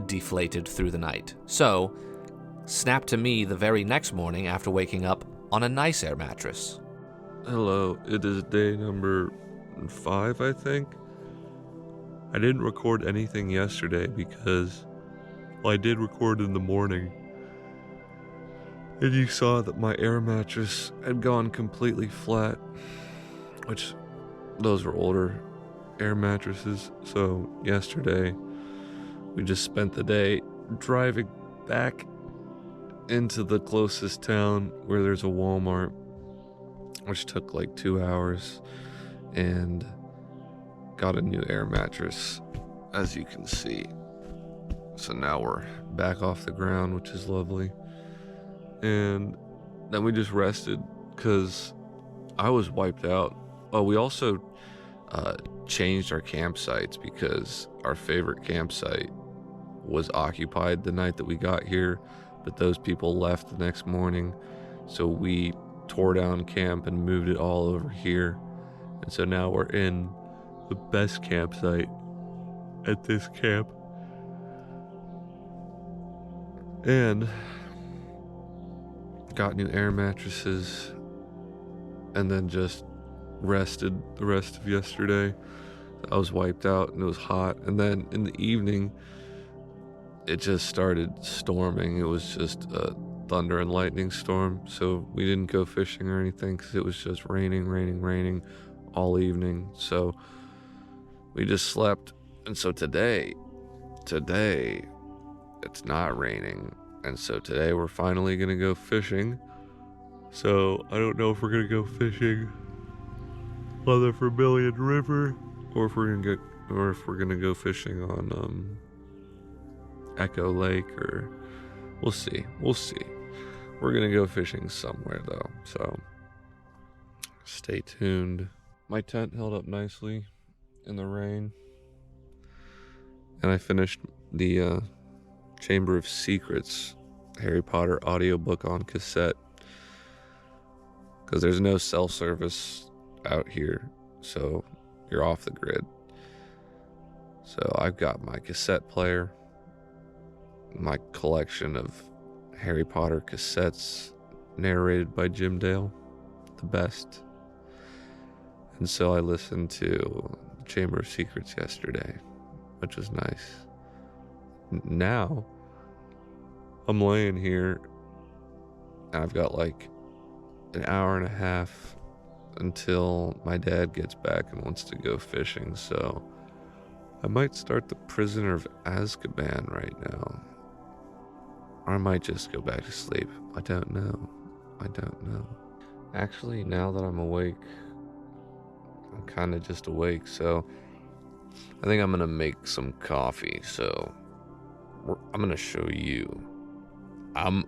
deflated through the night. So, snap to me the very next morning after waking up on a nice air mattress. Hello, it is day number 5, I think. I didn't record anything yesterday because, well, I did record in the morning. And you saw that my air mattress had gone completely flat, which those were older air mattresses. So yesterday, we just spent the day driving back into the closest town where there's a Walmart, which took like 2 hours, and got a new air mattress, as you can see. So now we're back off the ground, which is lovely. And then we just rested because I was wiped out. Oh, we also changed our campsites because our favorite campsite was occupied the night that we got here, but those people left the next morning. So we tore down camp and moved it all over here. And so now we're in the best campsite at this camp. And got new air mattresses and then just rested the rest of yesterday. I was wiped out and it was hot. And then in the evening, it just started storming. It was just a thunder and lightning storm. So we didn't go fishing or anything because it was just raining all evening. So we just slept. And so today, it's not raining. And so today we're finally going to go fishing. So I don't know if we're going to go fishing on the Vermilion River or if we're going to go fishing on Echo Lake, or we'll see. We're going to go fishing somewhere though. So stay tuned. My tent held up nicely in the rain. And I finished the Chamber of Secrets Harry Potter audiobook on cassette because there's no cell service out here, so you're off the grid. So I've got my cassette player, my collection of Harry Potter cassettes narrated by Jim Dale, the best. And so I listened to Chamber of Secrets yesterday, which was nice. Now I'm laying here and I've got like an hour and a half until my dad gets back and wants to go fishing. So I might start the Prisoner of Azkaban right now, or I might just go back to sleep. I don't know. Actually, now that I'm awake, I'm kind of just awake, so I think I'm gonna make some coffee. So I'm gonna show you. I'm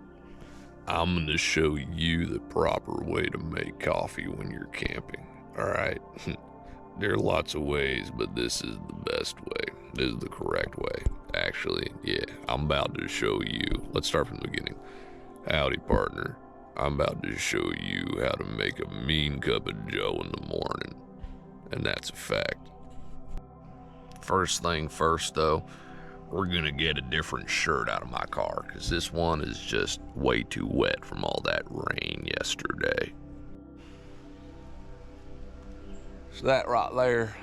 gonna show you the proper way to make coffee when you're camping. All right. There are lots of ways, but this is the best way. This is the correct way. Actually, yeah, I'm about to show you. Let's start from the beginning. Howdy, partner. I'm about to show you how to make a mean cup of joe in the morning. And that's a fact. First thing first, though, we're gonna get a different shirt out of my car, because this one is just way too wet from all that rain yesterday. So that right there,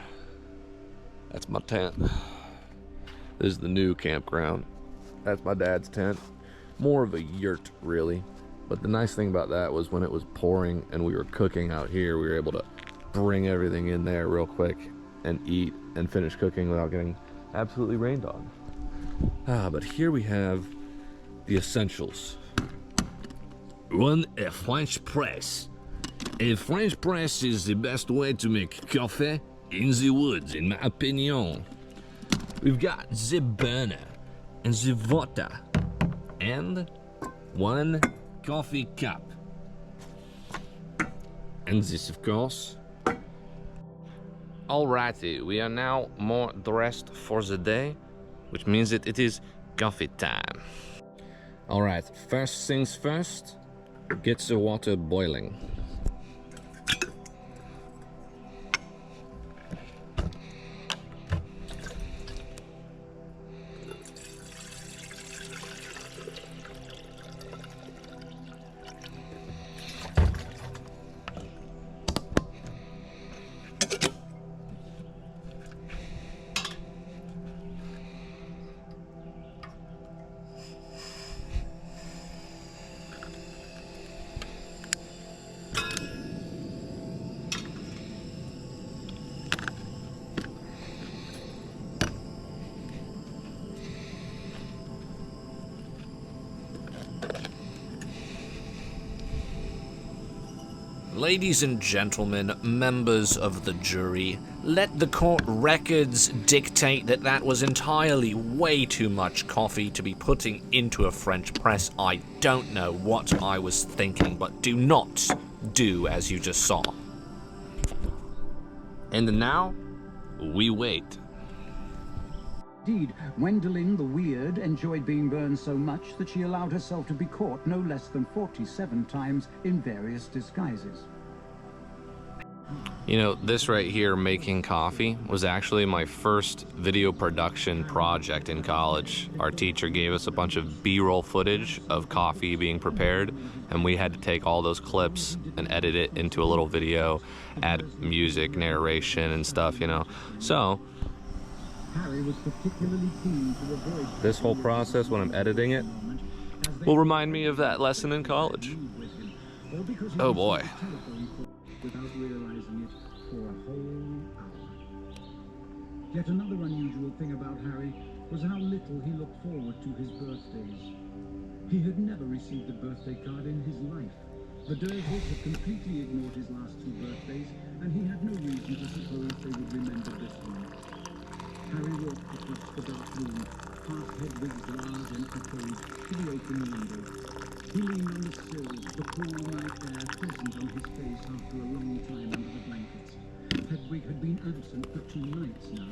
that's my tent. This is the new campground. That's my dad's tent. More of a yurt, really. But the nice thing about that was when it was pouring and we were cooking out here, we were able to bring everything in there real quick and eat and finish cooking without getting absolutely rained on. But here we have the essentials. One, a French press. A French press is the best way to make coffee in the woods, in my opinion. We've got the burner and the water and one coffee cup. And this, of course. Alrighty, we are now more dressed for the day, which means that it is coffee time. Alright, first things first, get the water boiling. Ladies and gentlemen, members of the jury, let the court records dictate that that was entirely way too much coffee to be putting into a French press. I don't know what I was thinking, but do not do as you just saw. And now, we wait. Indeed, Gwendolen the Weird enjoyed being burned so much that she allowed herself to be caught no less than 47 times in various disguises. You know, this right here, making coffee, was actually my first video production project in college. Our teacher gave us a bunch of B-roll footage of coffee being prepared, and we had to take all those clips and edit it into a little video, add music, narration, and stuff, you know. So, Harry was particularly keen to avoid this whole process when I'm editing it will remind me of that lesson in college. Oh boy. without realizing it for a whole hour. Yet another unusual thing about Harry was how little he looked forward to his birthdays. He had never received a birthday card in his life. The Dursleys had completely ignored his last two birthdays, and he had no reason to suppose they would remember this one. Harry walked across the dark room, past Hedwig's large empty cage, to the open window. He leaned on the sill, the cool night air pleasant on his face after a long time under the blankets. Hedwig had been absent for 2 nights now.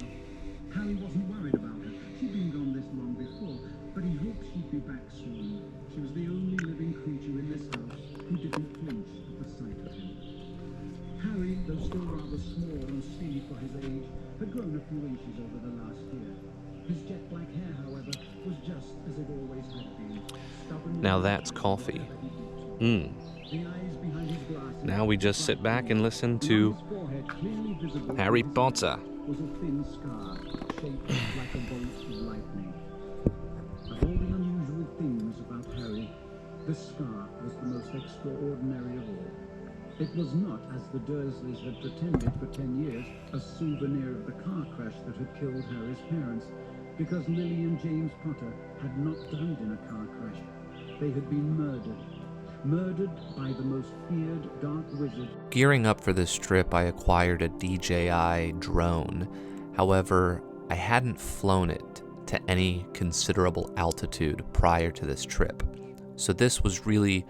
Harry wasn't worried about her. She'd been gone this long before, but he hoped she'd be back soon. She was the only living creature in this house who didn't flinch at the sight of him. Harry, though still rather small and skinny for his age, had grown a few inches over the last year. His jet black hair, however, was just as it always had been. Now that's coffee. Now we just sit back and listen to Harry Potter. Was a thin scar shaped like a bolt of lightning. Of all the unusual things about Harry, the scar was the most extraordinary of all. It was not, as the Dursleys had pretended for 10 years, a souvenir of the car crash that had killed Harry's parents, because Lily and James Potter had not died in a car crash. They had been murdered. Murdered by the most feared dark wizard. Gearing up for this trip, I acquired a DJI drone. However, I hadn't flown it to any considerable altitude prior to this trip. So this was really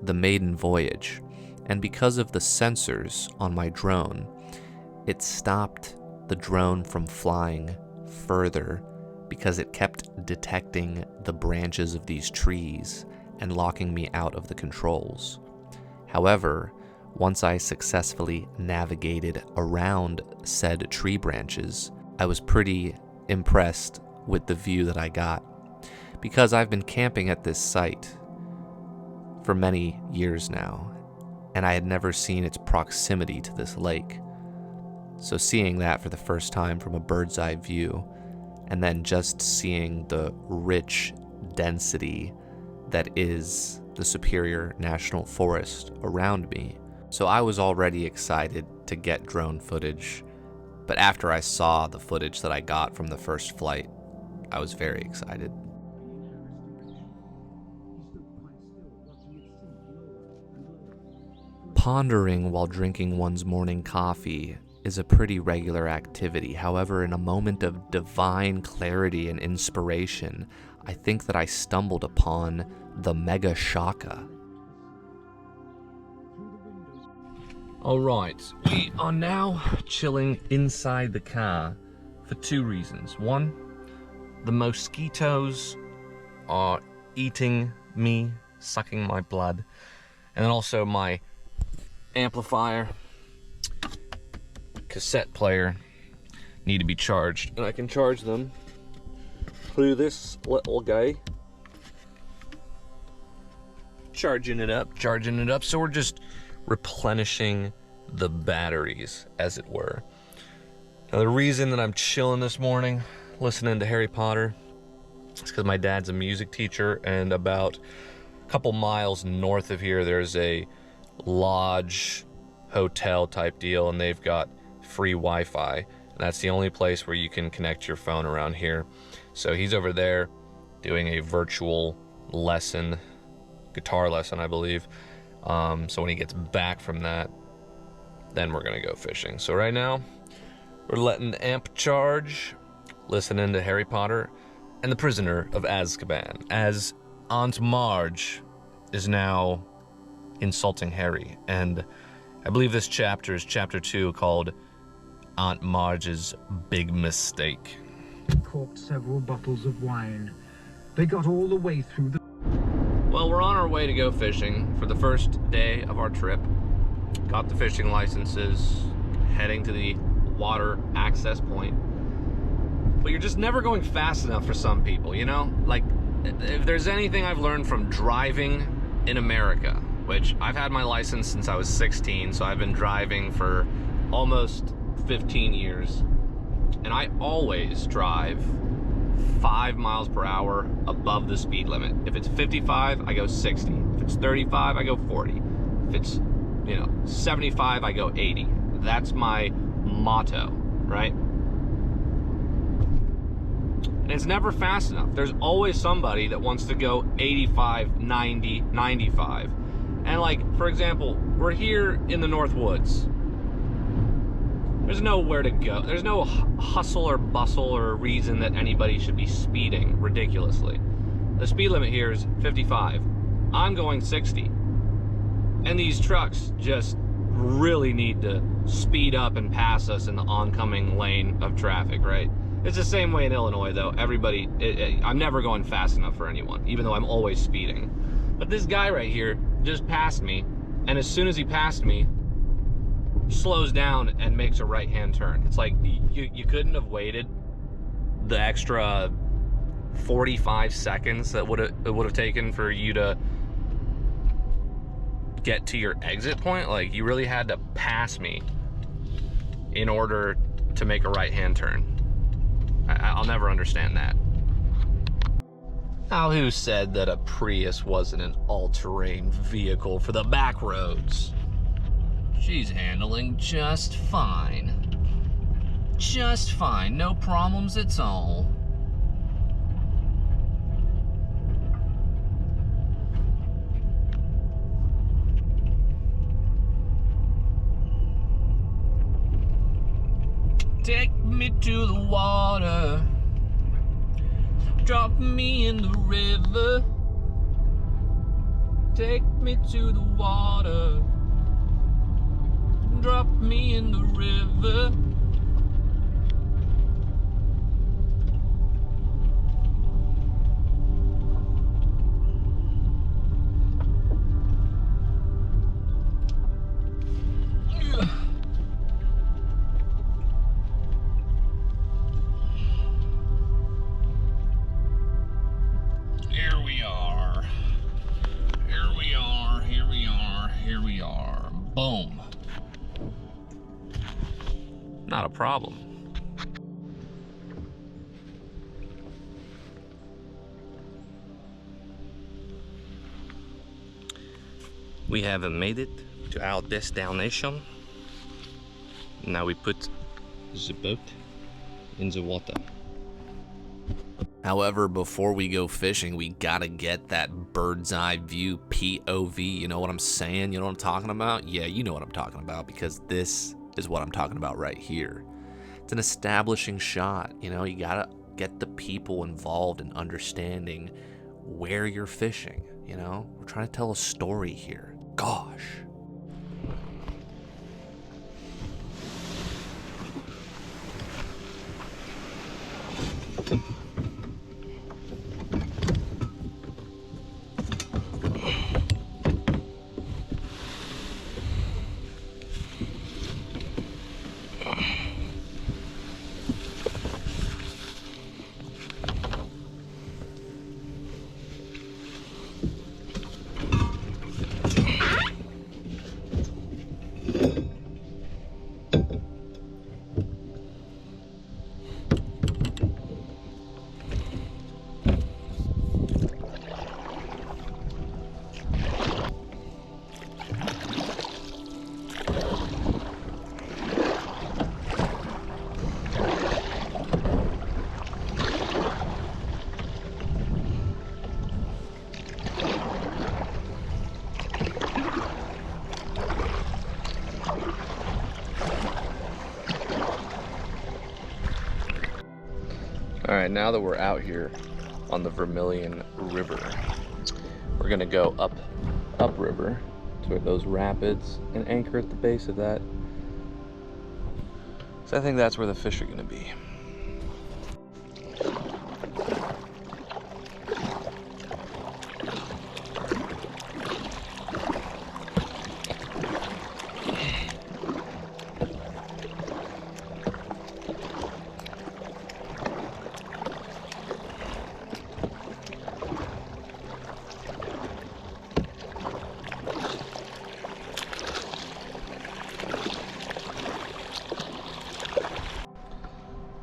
the maiden voyage. And because of the sensors on my drone, it stopped the drone from flying further because it kept detecting the branches of these trees and locking me out of the controls. However, once I successfully navigated around said tree branches, I was pretty impressed with the view that I got, because I've been camping at this site for many years now, and I had never seen its proximity to this lake. So seeing that for the first time from a bird's eye view, and then just seeing the rich density that is the Superior National Forest around me. So I was already excited to get drone footage, but after I saw the footage that I got from the first flight, I was very excited. Pondering while drinking one's morning coffee is a pretty regular activity. However, in a moment of divine clarity and inspiration, I think that I stumbled upon the Mega Shaka. Alright, we are now chilling inside the car for two reasons. One, the mosquitoes are eating me, sucking my blood, and then also my amplifier, cassette player need to be charged. And I can charge them through this little guy. Charging it up. So we're just replenishing the batteries, as it were. Now, the reason that I'm chilling this morning, listening to Harry Potter, is because my dad's a music teacher, and about a couple miles north of here, there's a lodge hotel type deal, and they've got free Wi-Fi, and that's the only place where you can connect your phone around here. So he's over there doing a virtual lesson, guitar lesson, I believe. So when he gets back from that, then we're gonna go fishing. So right now, we're letting the amp charge, listening to Harry Potter and the Prisoner of Azkaban, as Aunt Marge is now insulting Harry. And I believe this chapter is chapter 2, called Aunt Marge's Big Mistake. Corked several bottles of wine. They got all the way through the... Well, we're on our way to go fishing for the first day of our trip. Got the fishing licenses, heading to the water access point. But you're just never going fast enough for some people, you know? Like, if there's anything I've learned from driving in America, which I've had my license since I was 16, so I've been driving for almost 15 years, and I always drive 5 miles per hour above the speed limit. If it's 55, I go 60. If it's 35, I go 40. If it's, 75, I go 80. That's my motto, right? And it's never fast enough. There's always somebody that wants to go 85, 90, 95. And like, for example, we're here in the North Woods. There's nowhere to go. There's no hustle or bustle or reason that anybody should be speeding ridiculously. The speed limit here is 55. I'm going 60. And these trucks just really need to speed up and pass us in the oncoming lane of traffic, right? It's the same way in Illinois, though. Everybody, I'm never going fast enough for anyone, even though I'm always speeding. But this guy right here just passed me, and as soon as he passed me, slows down and makes a right-hand turn. It's like, you couldn't have waited the extra 45 seconds that it would have taken for you to get to your exit point. Like, you really had to pass me in order to make a right-hand turn. I'll never understand that. Now, who said that a Prius wasn't an all-terrain vehicle for the back roads? She's handling just fine. Just fine, no problems at all. Take me to the water. Drop me in the river. Take me to the water. Drop me in the river. Boom. Not a problem. We have made it to our destination. Now we put the boat in the water. However, before we go fishing, we gotta get that bird's eye view POV. You know what I'm saying? You know what I'm talking about? Yeah, you know what I'm talking about, because this is what I'm talking about right here. It's an establishing shot. You know, you gotta get the people involved in understanding where you're fishing. You know, we're trying to tell a story here. Gosh. All right, now that we're out here on the Vermilion River, we're gonna go upriver to those rapids and anchor at the base of that. So I think that's where the fish are gonna be.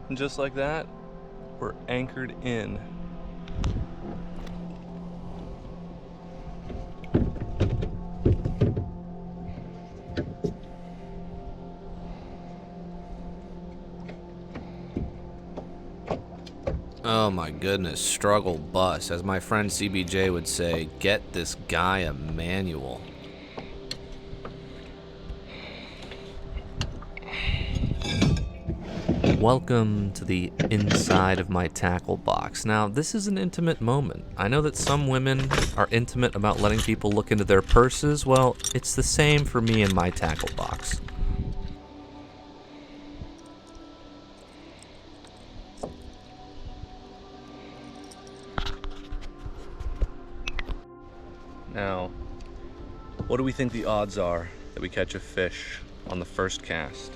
And just like that, we're anchored in. Oh my goodness, struggle bus. As my friend CBJ would say, get this guy a manual. Welcome to the inside of my tackle box. Now, this is an intimate moment. I know that some women are intimate about letting people look into their purses. Well, it's the same for me in my tackle box. Now, what do we think the odds are that we catch a fish on the first cast?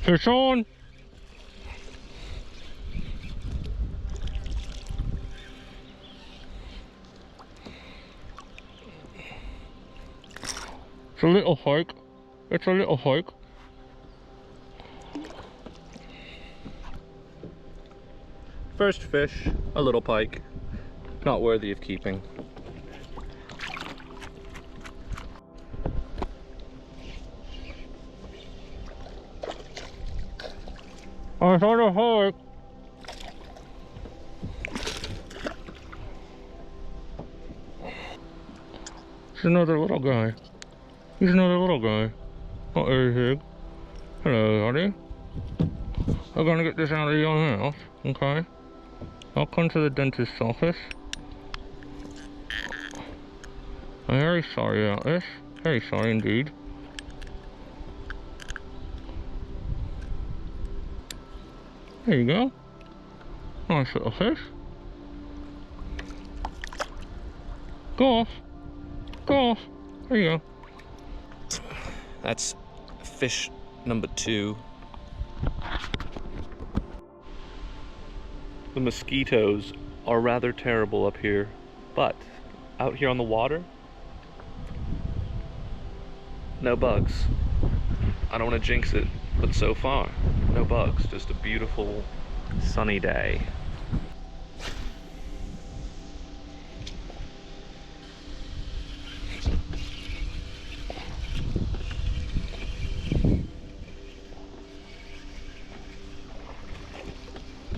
Fish on! It's a little pike. It's a little pike. First fish, a little pike. Not worthy of keeping. Oh, it's on a pike. It's another little guy. He's another little guy. Oh, there's Hig. Hello, buddy. We're gonna get this out of your mouth, okay? I'll come to the dentist's office. I'm very sorry about this. Very sorry indeed. There you go. Nice little fish. Go off. Go off. There you go. That's fish number 2. The mosquitoes are rather terrible up here, but out here on the water, no bugs. I don't want to jinx it, but so far, no bugs. Just a beautiful sunny day.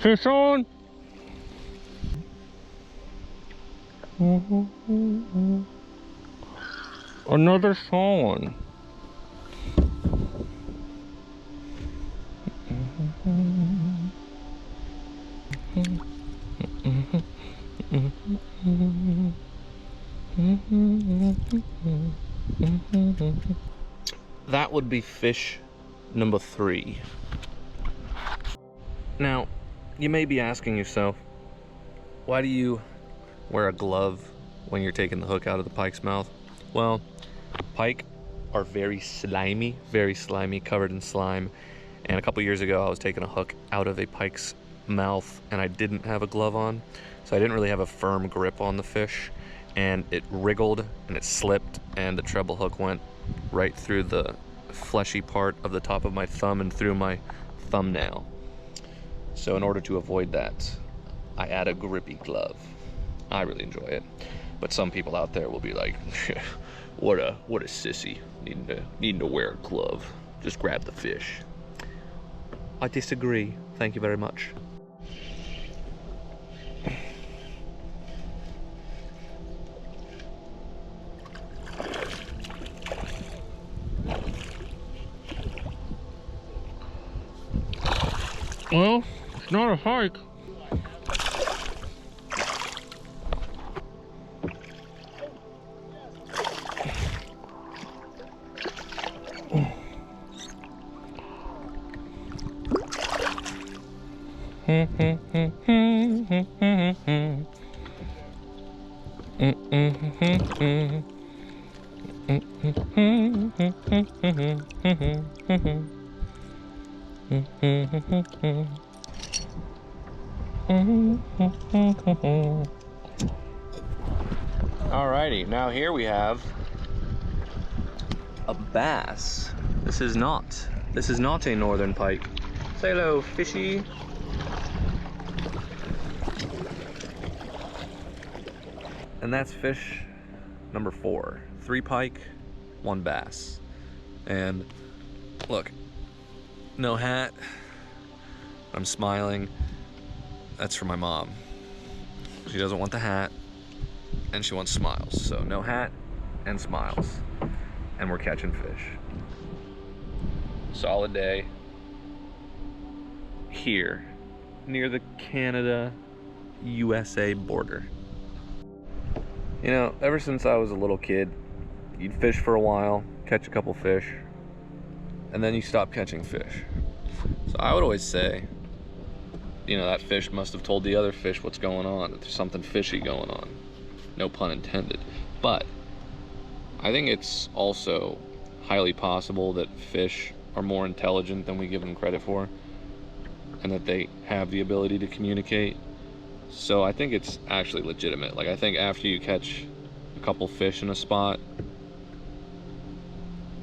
Fish on! Another swan. That would be fish number 3. Now, you may be asking yourself, why do you wear a glove when you're taking the hook out of the pike's mouth? Well, pike are very slimy, covered in slime. And a couple years ago, I was taking a hook out of a pike's mouth and I didn't have a glove on. So I didn't really have a firm grip on the fish, and it wriggled and it slipped, and the treble hook went right through the fleshy part of the top of my thumb and through my thumbnail. So in order to avoid that, I add a grippy glove. I really enjoy it. But some people out there will be like, what a sissy, needing to wear a glove. Just grab the fish. I disagree. Thank you very much. Well, it's not a hike. Alrighty, now here we have a bass. This is not a northern pike. Say hello, fishy. And that's fish number 4. 3 pike, 1 bass. And look, no hat. I'm smiling. That's for my mom. She doesn't want the hat, and she wants smiles. So no hat and smiles. And we're catching fish. Solid day here near the Canada-USA border. You know, ever since I was a little kid, you'd fish for a while, catch a couple fish, and then you stop catching fish. So I would always say, you know, that fish must have told the other fish what's going on, that there's something fishy going on. No pun intended. But I think it's also highly possible that fish are more intelligent than we give them credit for, and that they have the ability to communicate. So I think it's actually legitimate. Like, I think after you catch a couple fish in a spot,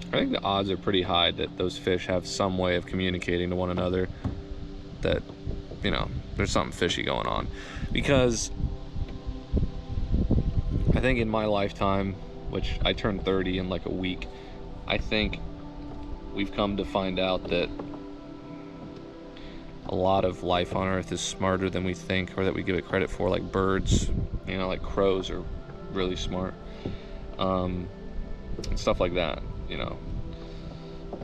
I think the odds are pretty high that those fish have some way of communicating to one another, that, you know, there's something fishy going on. Because I think in my lifetime, which I turned 30 in like a week, I think we've come to find out that a lot of life on Earth is smarter than we think, or that we give it credit for. Like birds, you know, like crows are really smart, and stuff like that, you know.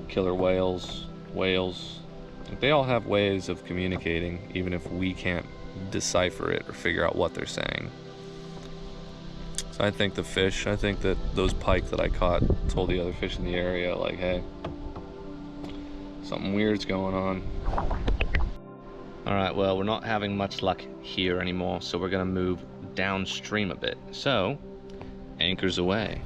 Killer whales, they all have ways of communicating, even if we can't decipher it or figure out what they're saying. So I think that those pike that I caught told the other fish in the area, like, hey, something weird's going on. Alright, well, we're not having much luck here anymore, so we're gonna move downstream a bit. So, anchors away.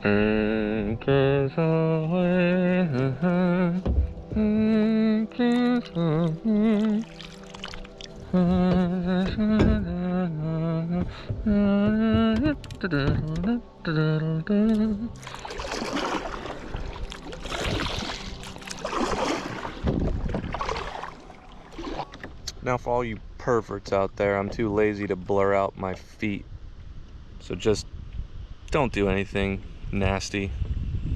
Anchors away, anchors away. Now for all you perverts out there, I'm too lazy to blur out my feet. So just don't do anything nasty,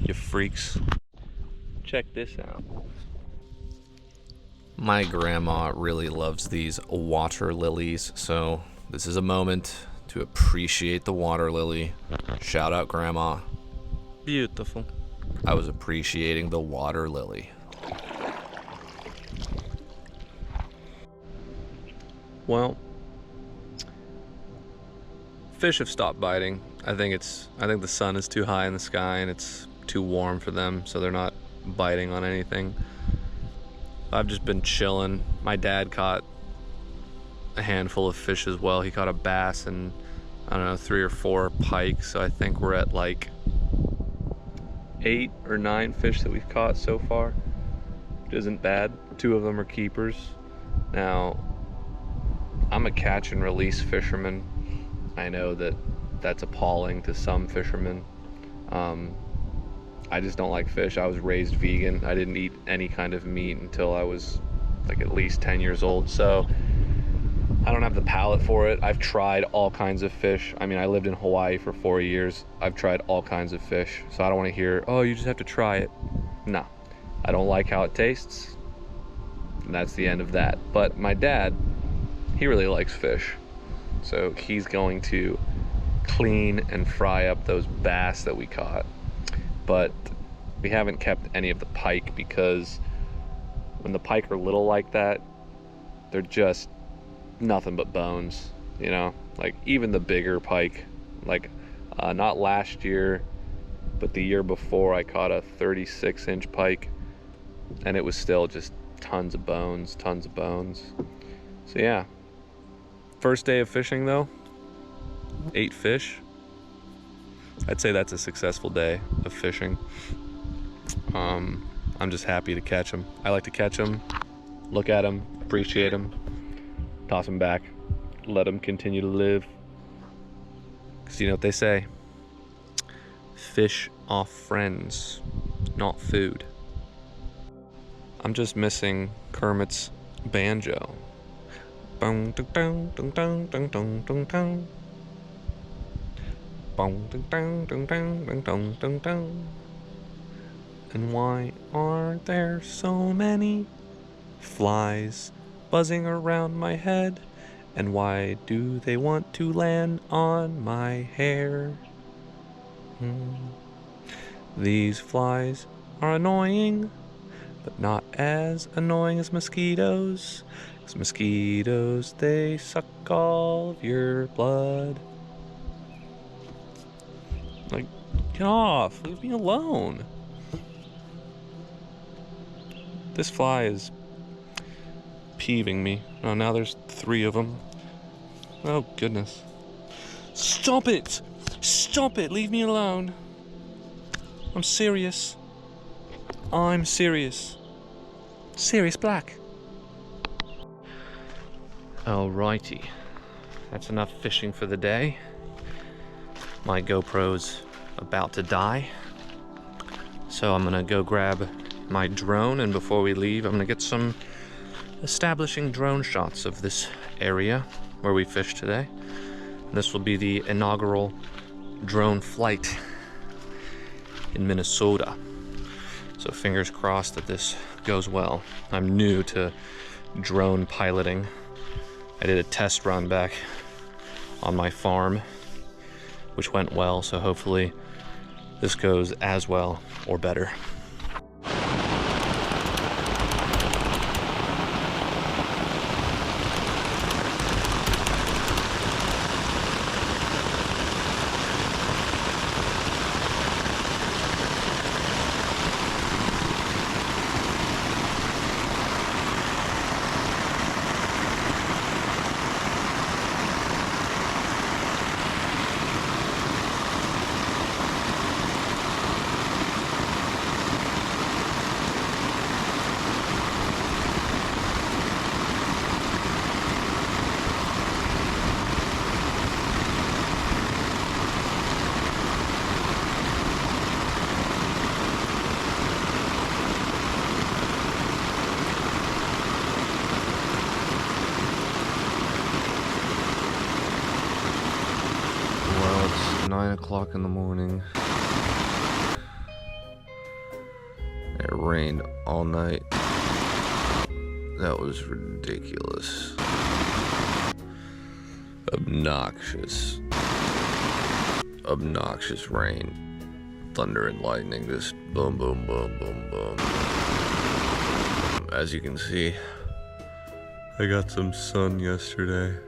you freaks. Check this out. My grandma really loves these water lilies, so this is a moment to appreciate the water lily. Shout out, Grandma. Beautiful. I was appreciating the water lily. Well, fish have stopped biting. I think the sun is too high in the sky and it's too warm for them, so they're not biting on anything. I've just been chilling. My dad caught a handful of fish as well. He caught a bass and, I don't know, 3 or 4 pike, so I think we're at like 8 or 9 fish that we've caught so far, which isn't bad. 2 of them are keepers. Now, I'm a catch and release fisherman. I know that that's appalling to some fishermen. I just don't like fish. I was raised vegan. I didn't eat any kind of meat until I was like at least 10 years old. So I don't have the palate for it. I've tried all kinds of fish. I mean, I lived in Hawaii for 4 years. I've tried all kinds of fish. So I don't want to hear, oh, you just have to try it. No, I don't like how it tastes. And that's the end of that. But my dad, he really likes fish. So he's going to clean and fry up those bass that we caught. But we haven't kept any of the pike because when the pike are little like that, they're just nothing but bones, you know? Like even the bigger pike, like not last year, but the year before I caught a 36-inch pike and it was still just tons of bones, tons of bones. So yeah, first day of fishing though, 8 fish. I'd say that's a successful day of fishing. I'm just happy to catch them. I like to catch them, look at them, appreciate them, toss them back, let them continue to live. Because you know what they say, fish are friends, not food. I'm just missing Kermit's banjo. Bong, dun, dun, dun, dun, dun, dun, dun, dun. Bong, dun, dun, dun, dun, dun, dun, dun, dun. And why are there so many flies buzzing around my head? And why do they want to land on my hair? These flies are annoying, but not as annoying as mosquitoes. 'Cause mosquitoes, they suck all of your blood. Like, get off, leave me alone. This fly is peeving me. Oh, now there's 3 of them. Oh, goodness. Stop it! Stop it! Leave me alone. I'm serious. I'm serious. Sirius Black. Alrighty. That's enough fishing for the day. My GoPro's about to die. So I'm gonna go grab my drone, and before we leave, I'm gonna get some establishing drone shots of this area where we fished today. This will be the inaugural drone flight in Minnesota. So fingers crossed that this goes well. I'm new to drone piloting. I did a test run back on my farm, which went well, so hopefully this goes as well or better. 9 o'clock in the morning. It rained all night. That was ridiculous. Obnoxious rain. Thunder and lightning, just boom, boom, boom, boom, boom. As you can see, I got some sun yesterday.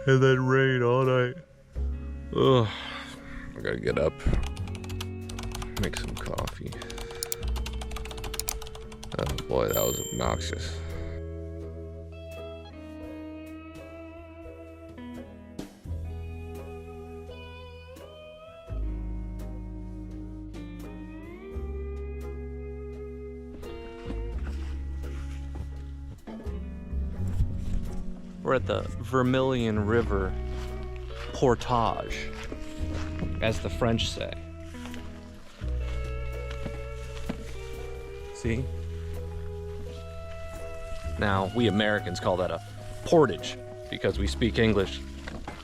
And then rain all night. Ugh. I gotta get up, make some coffee. Oh boy, that was obnoxious. We're at the Vermilion River portage, as the French say. See? Now, we Americans call that a portage because we speak English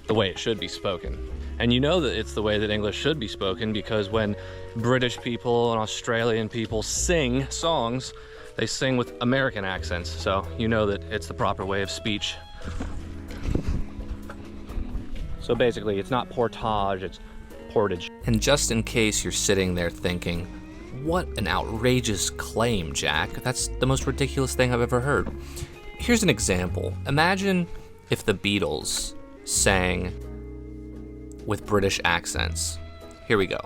the way it should be spoken. And you know that it's the way that English should be spoken because when British people and Australian people sing songs, they sing with American accents. So you know that it's the proper way of speech. So basically, it's not portage, it's portage. And just in case you're sitting there thinking, what an outrageous claim, Jack. That's the most ridiculous thing I've ever heard. Here's an example. Imagine if the Beatles sang with British accents. Here we go.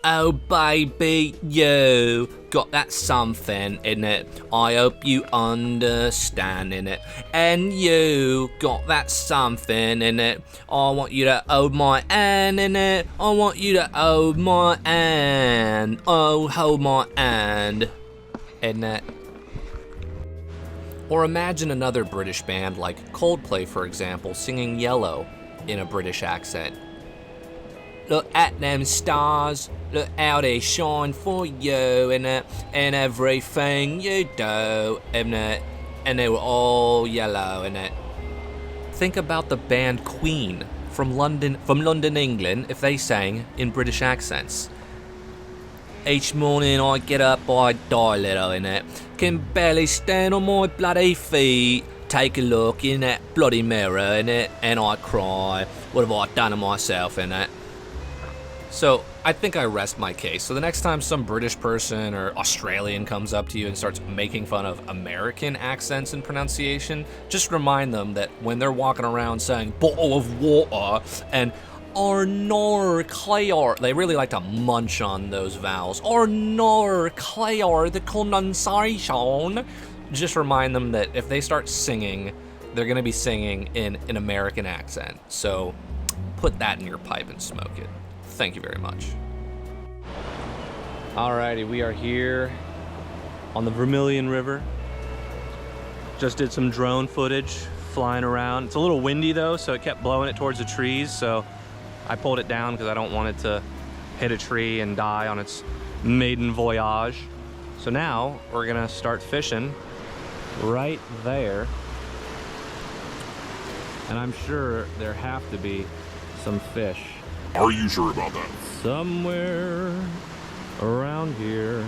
Oh baby, you got that something in it. I hope you understand in it. And you got that something in it. I want you to hold my hand in it. I want you to hold my hand. Oh, hold my hand in it. Or imagine another British band like Coldplay, for example, singing Yellow in a British accent. Look at them stars, look how they shine for you, and everything you do, and they were all yellow, innit? Think about the band Queen from London, England, if they sang in British accents. Each morning I get up, I die little, innit? Can barely stand on my bloody feet. Take a look in that bloody mirror, innit? And I cry. What have I done to myself, innit? So, I think I rest my case. So the next time some British person or Australian comes up to you and starts making fun of American accents and pronunciation, just remind them that when they're walking around saying bottle of water and or nor clear, they really like to munch on those vowels. Or nor clear the pronunciation. Just remind them that if they start singing, they're gonna be singing in an American accent. So put that in your pipe and smoke it. Thank you very much. Alrighty, we are here on the Vermilion River. Just did some drone footage flying around. It's a little windy though, so it kept blowing it towards the trees, so I pulled it down because I don't want it to hit a tree and die on its maiden voyage. So now we're gonna start fishing right there. And I'm sure there have to be some fish. Are you sure about that? Somewhere around here.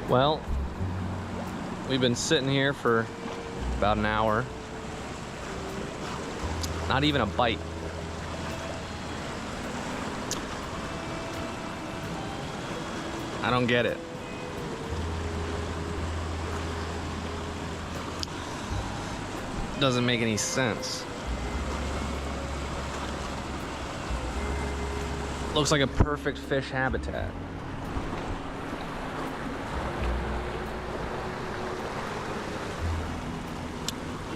Well, we've been sitting here for about an hour. Not even a bite. I don't get it. Doesn't make any sense. Looks like a perfect fish habitat.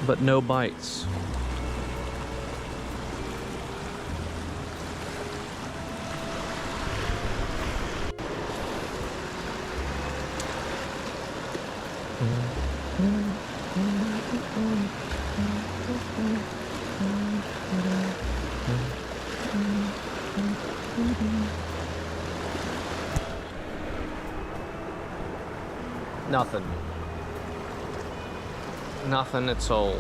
But no bites. Nothing. Nothing at all.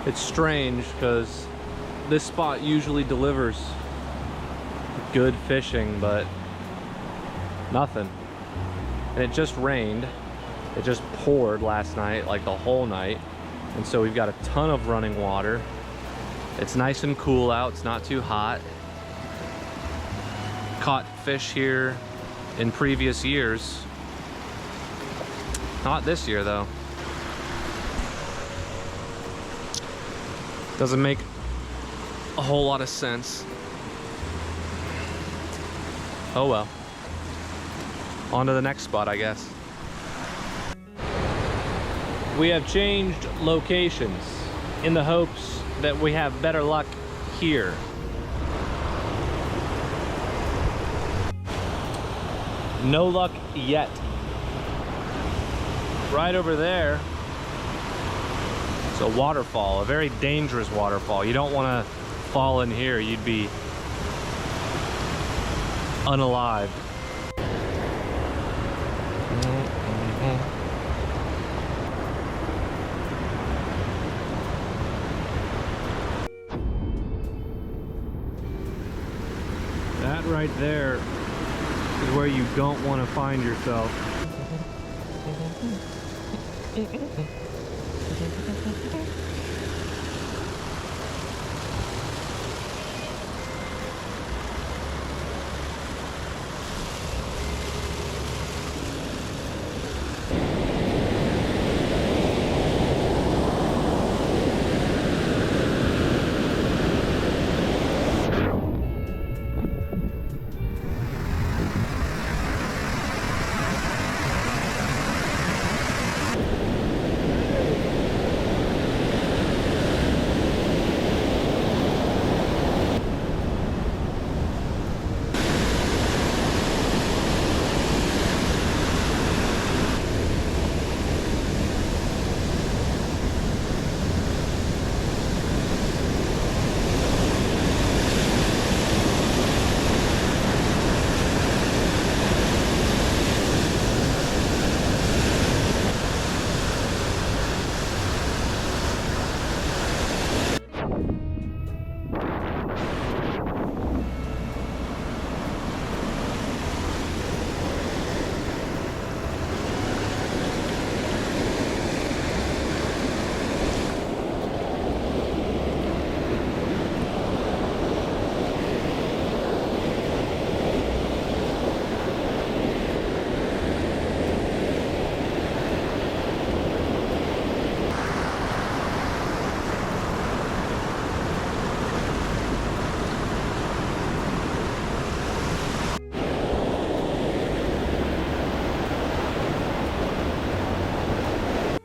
It's strange because this spot usually delivers good fishing, but nothing. And it just rained. It just poured last night, like the whole night. And so we've got a ton of running water. It's nice and cool out, it's not too hot. Caught fish here in previous years. Not this year though. Doesn't make a whole lot of sense. Oh well. On to the next spot, I guess. We have changed locations in the hopes that we have better luck here. No luck yet. Right over there, it's a waterfall, a very dangerous waterfall. You don't want to fall in here, you'd be unalived. That right there is where you don't want to find yourself.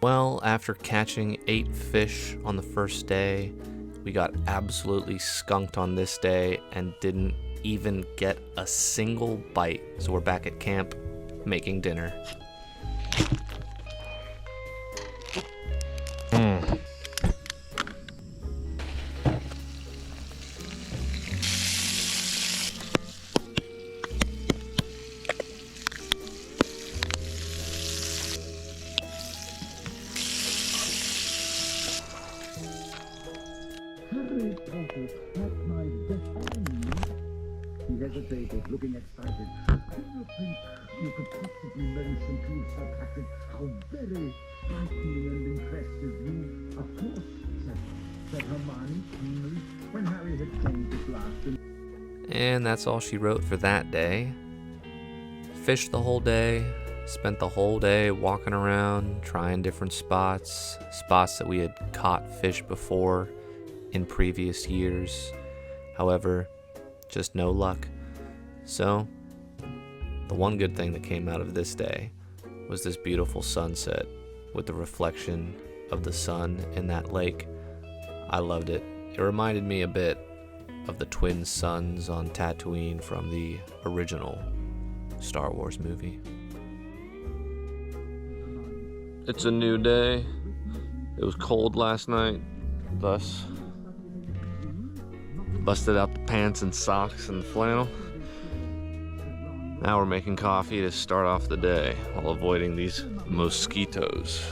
Well, after catching 8 fish on the first day, we got absolutely skunked on this day and didn't even get a single bite. So we're back at camp making dinner. Harry Potter had my best friend. He hesitated, looking excited. I don't think you could possibly mention to Sir Patrick how very frightening and impressive you, of course, said Hermione keenly, when Harry had changed his last. And that's all she wrote for that day. Fished the whole day, spent the whole day walking around, trying different spots that we had caught fish before in previous years. However, just no luck. So, the one good thing that came out of this day was this beautiful sunset with the reflection of the sun in that lake. I loved it. It reminded me a bit of the twin suns on Tatooine from the original Star Wars movie. It's a new day. It was cold last night, thus busted out the pants and socks and flannel. Now we're making coffee to start off the day while avoiding these mosquitoes.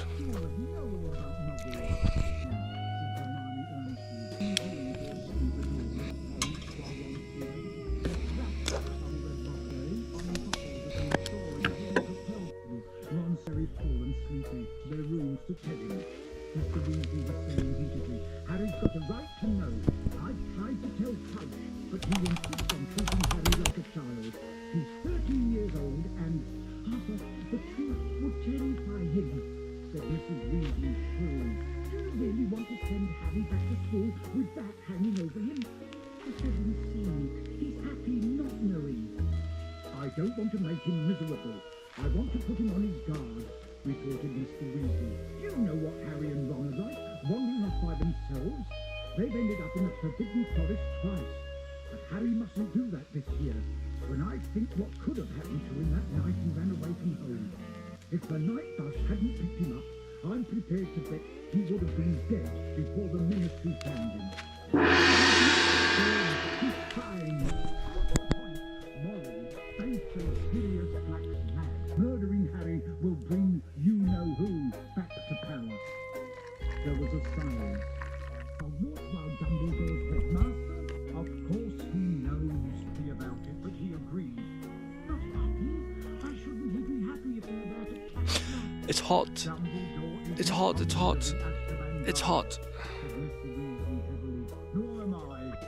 Harry's got a right to know. I've tried to tell Pike, but he insists on treating Harry like a child. He's 13 years old and, Arthur, the truth would terrify him, said Mrs. Weasley shrilly. Do you really want to send Harry back to school with that hanging over him? It doesn't seem he's happy not knowing. I don't want to make him miserable. I want to put him on his guard, retorted Mr. Weasley. You know what Harry and Ron are like, wandering off by themselves. They've ended up in the Forbidden Forest twice. But Harry mustn't do that this year. When I think what could have happened to him that night he ran away from home. If the night bus hadn't picked him up, I'm prepared to bet he would have been dead before the ministry found him. He's crying. What's the point? Morally, they say Sirius Black's mad. Murdering Harry will bring you-know-who back to power. There was a silence. A walk while Dumbledore's headmaster? Of course he knows about it, but he agreed. Not happy? Why shouldn't he be happy if they're there to catch him? It's hot. It's hot. It's hot. It's hot. Nor am I,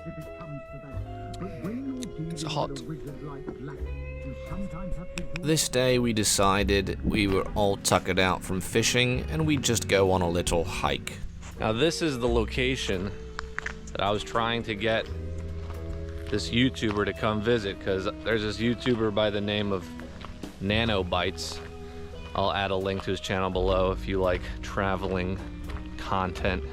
if it comes to that. But when you're dealing It's hot. with a wizard like Black, you sometimes have to do This day we decided we were all tuckered out from fishing and we'd just go on a little hike. Now this is the location that I was trying to get this YouTuber to come visit, because there's this YouTuber by the name of Nanobites. I'll add a link to his channel below if you like traveling content.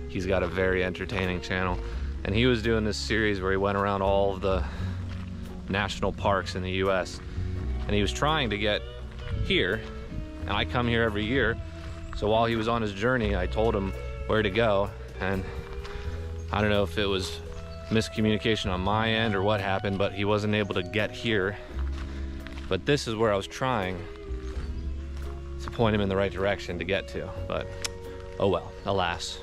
He's got a very entertaining channel. And he was doing this series where he went around all of the national parks in the US. And he was trying to get here, and I come here every year. So while he was on his journey, I told him where to go, and I don't know if it was miscommunication on my end or what happened, but he wasn't able to get here. But this is where I was trying to point him in the right direction to get to, but oh well, alas.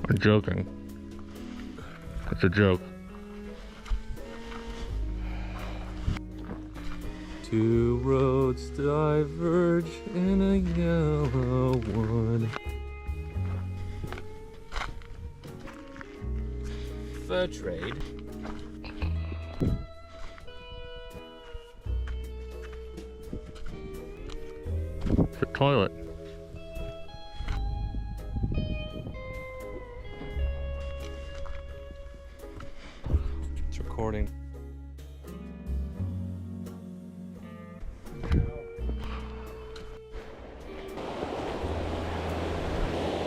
I'm joking. It's a joke. Two roads diverge in a yellow one. Fur trade. It's a toilet. It's recording.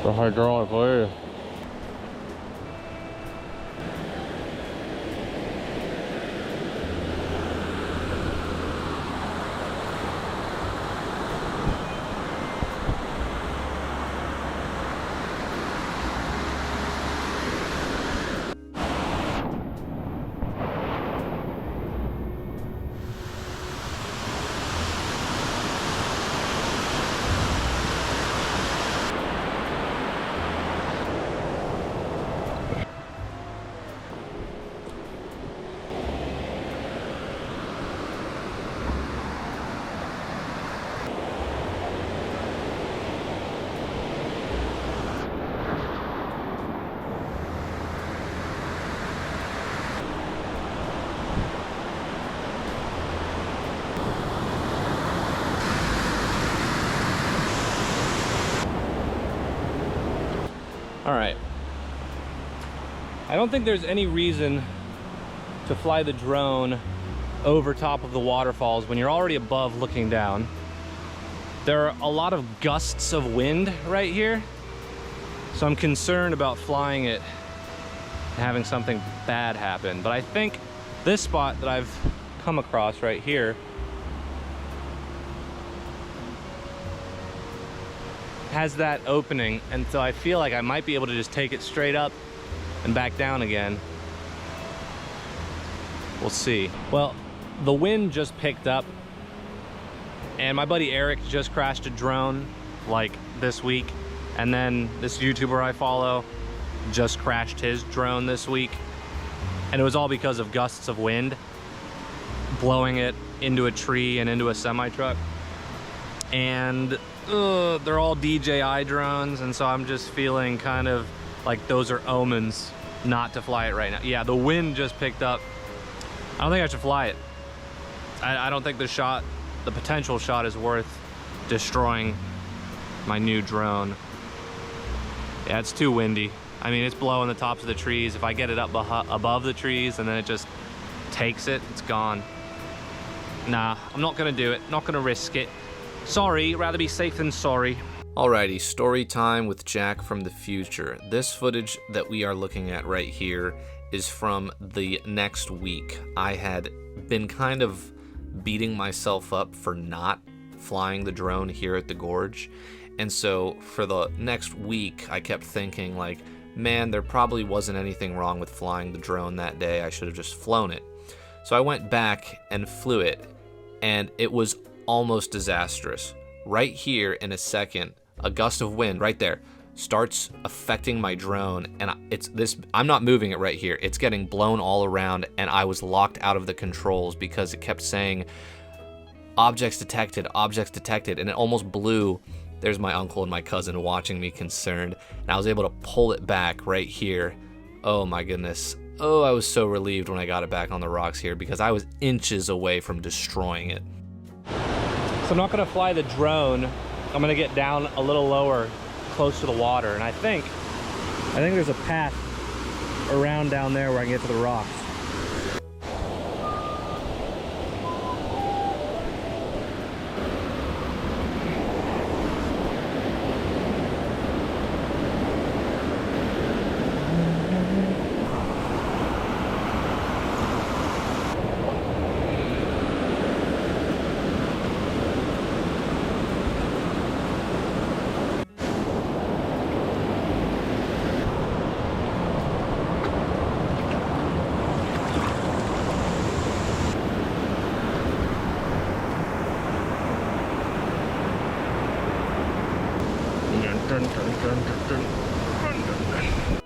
The hydraulic lathe. All right. I don't think there's any reason to fly the drone over top of the waterfalls when you're already above looking down. There are a lot of gusts of wind right here, so I'm concerned about flying it and having something bad happen. But I think this spot that I've come across right here has that opening, and so I feel like I might be able to just take it straight up and back down again. We'll see. Well, the wind just picked up, and my buddy Eric just crashed a drone like this week, and then this YouTuber I follow just crashed his drone this week, and it was all because of gusts of wind blowing it into a tree and into a semi-truck. And they're all DJI drones, and so I'm just feeling kind of like those are omens not to fly it right now. Yeah, the wind just picked up. I don't think I should fly it. I don't think the potential shot is worth destroying my new drone. Yeah, it's too windy. I mean, it's blowing the tops of the trees. If I get it up above the trees and then it just takes it, it's gone. Nah, I'm not gonna do it. Not gonna risk it. Sorry, rather be safe than sorry. Alrighty, story time with Jack from the future. This footage that we are looking at right here is from the next week. I had been kind of beating myself up for not flying the drone here at the gorge. And so for the next week, I kept thinking like, man, there probably wasn't anything wrong with flying the drone that day. I should have just flown it. So I went back and flew it, and it was almost disastrous. Right here in a second, a gust of wind right there starts affecting my drone, and I'm not moving it right here. It's getting blown all around, and I was locked out of the controls because it kept saying objects detected, and it almost blew. There's my uncle and my cousin watching me concerned, and I was able to pull it back right here. Oh my goodness. Oh, I was so relieved when I got it back on the rocks here because I was inches away from destroying it. So I'm not gonna fly the drone. I'm gonna get down a little lower, close to the water, and I think there's a path around down there where I can get to the rocks.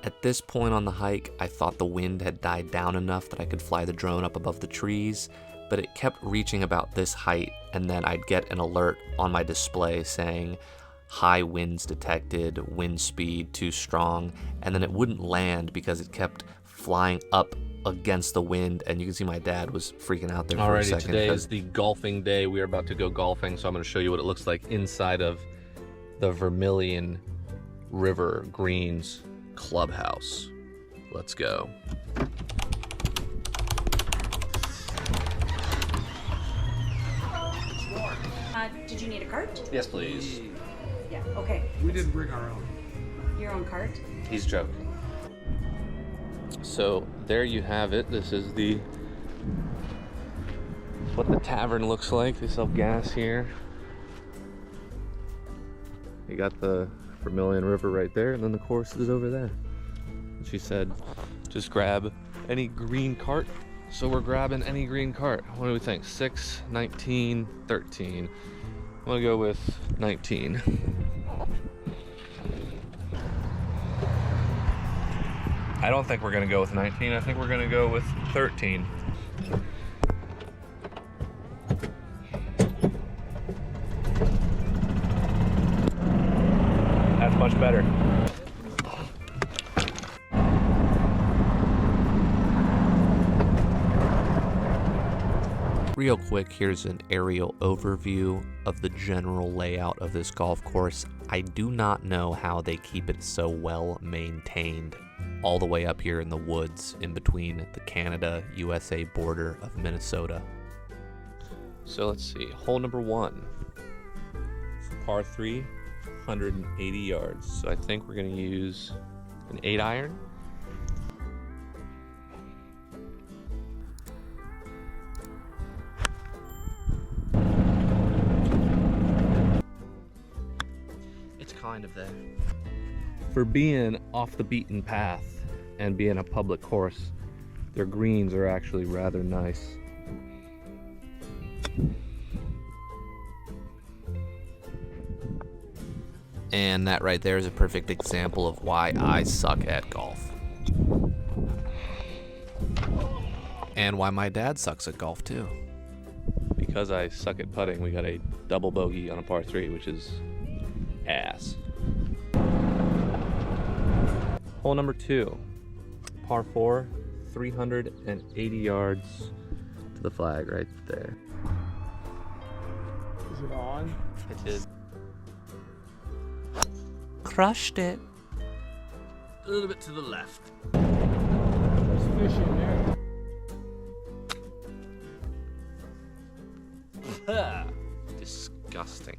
At this point on the hike, I thought the wind had died down enough that I could fly the drone up above the trees, but it kept reaching about this height, and then I'd get an alert on my display saying high winds detected, wind speed too strong, and then it wouldn't land because it kept flying up against the wind, and you can see my dad was freaking out there for a second. Today is the golfing day. We are about to go golfing, so I'm going to show you what it looks like inside of the Vermilion River Greens Clubhouse. Let's go. Did you need a cart? Yes, please. Yeah, okay. We didn't bring our own. Your own cart? He's joking. So there you have it. This is what the tavern looks like. They sell gas here. You got the Vermilion River right there, and then the course is over there. And she said, just grab any green cart. So we're grabbing any green cart. What do we think? 6, 19, 13. I'm gonna go with 19. I don't think we're gonna go with 19. I think we're gonna go with 13. That's much better. Real quick, here's an aerial overview of the general layout of this golf course. I do not know how they keep it so well maintained all the way up here in the woods in between the Canada-USA border of Minnesota. So let's see, hole number 1, par 3, 180 yards. So I think we're gonna use an 8 iron. kind of there. For being off the beaten path and being a public course, their greens are actually rather nice. And that right there is a perfect example of why I suck at golf. And why my dad sucks at golf too. Because I suck at putting, we got a double bogey on a par 3, which is ass. Hole number 2, par 4, 380 yards to the flag right there. Is it on? It is. Crushed it. A little bit to the left. There's fish in there. Disgusting.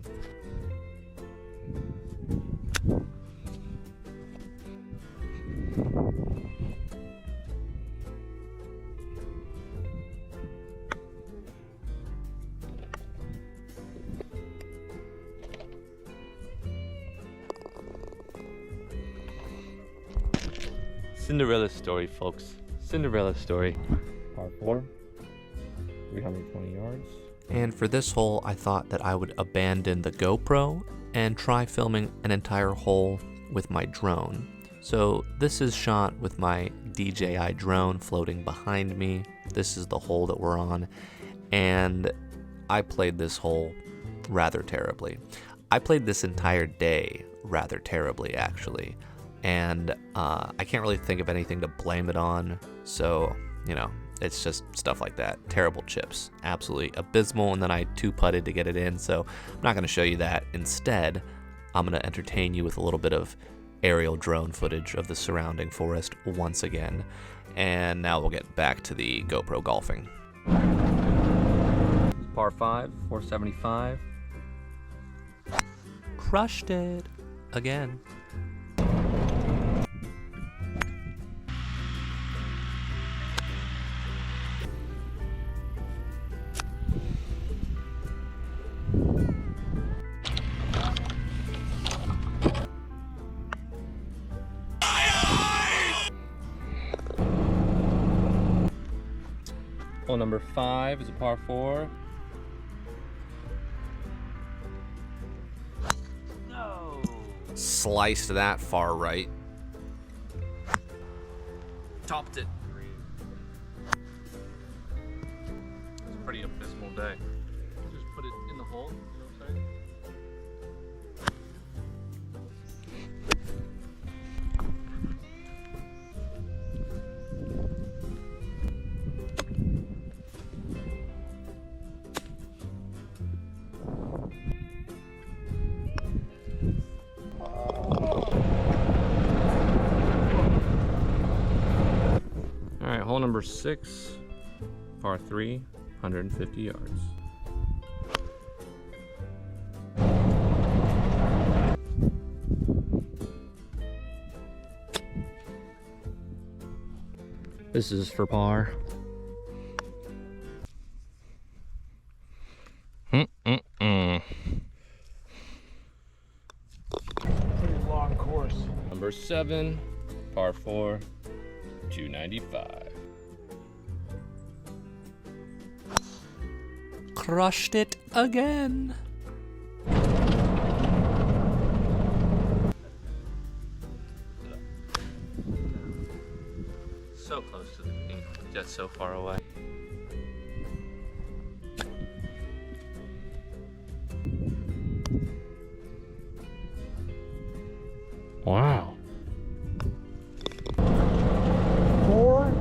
Cinderella story, folks. Cinderella story. Par 4, 320 yards. And for this hole, I thought that I would abandon the GoPro and try filming an entire hole with my drone. So this is shot with my DJI drone floating behind me. This is the hole that we're on. And I played this hole rather terribly. I played this entire day rather terribly, actually. And I can't really think of anything to blame it on. So, you know, it's just stuff like that. Terrible chips. Absolutely abysmal. And then I 2-putted to get it in. So I'm not going to show you that. Instead, I'm going to entertain you with a little bit of aerial drone footage of the surrounding forest once again. And now we'll get back to the GoPro golfing. Par 5, 475. Crushed it again. Hole number 5 is a par 4. Sliced that far right. Topped it. It's a pretty abysmal day. Just put it in the hole, you know what I'm saying? Alright, hole number 6, par 3, 150 yards. This is for par. Pretty long course. Number 7, par 4, 295. Crushed it again. So close to the green, yet so far away. Wow. 4.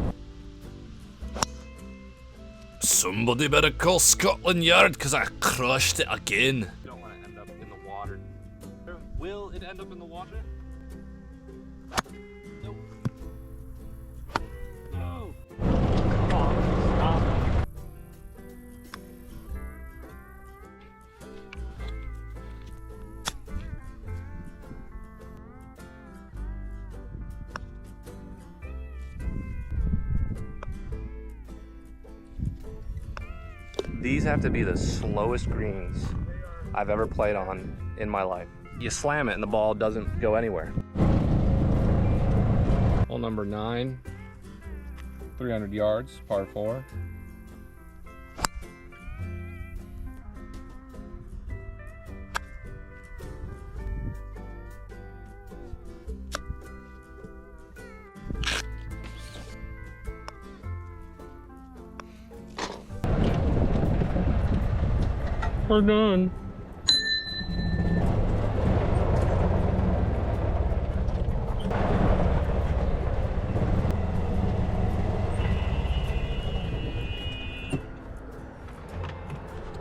Somebody better call Scotland Yard because I crushed it again. You don't want to end up in the water. Will it end up in the water? Nope. No. Come on, stop. These have to be the slowest greens I've ever played on in my life. you slam it and the ball doesn't go anywhere. Hole number 9, 300 yards, par 4. We're done.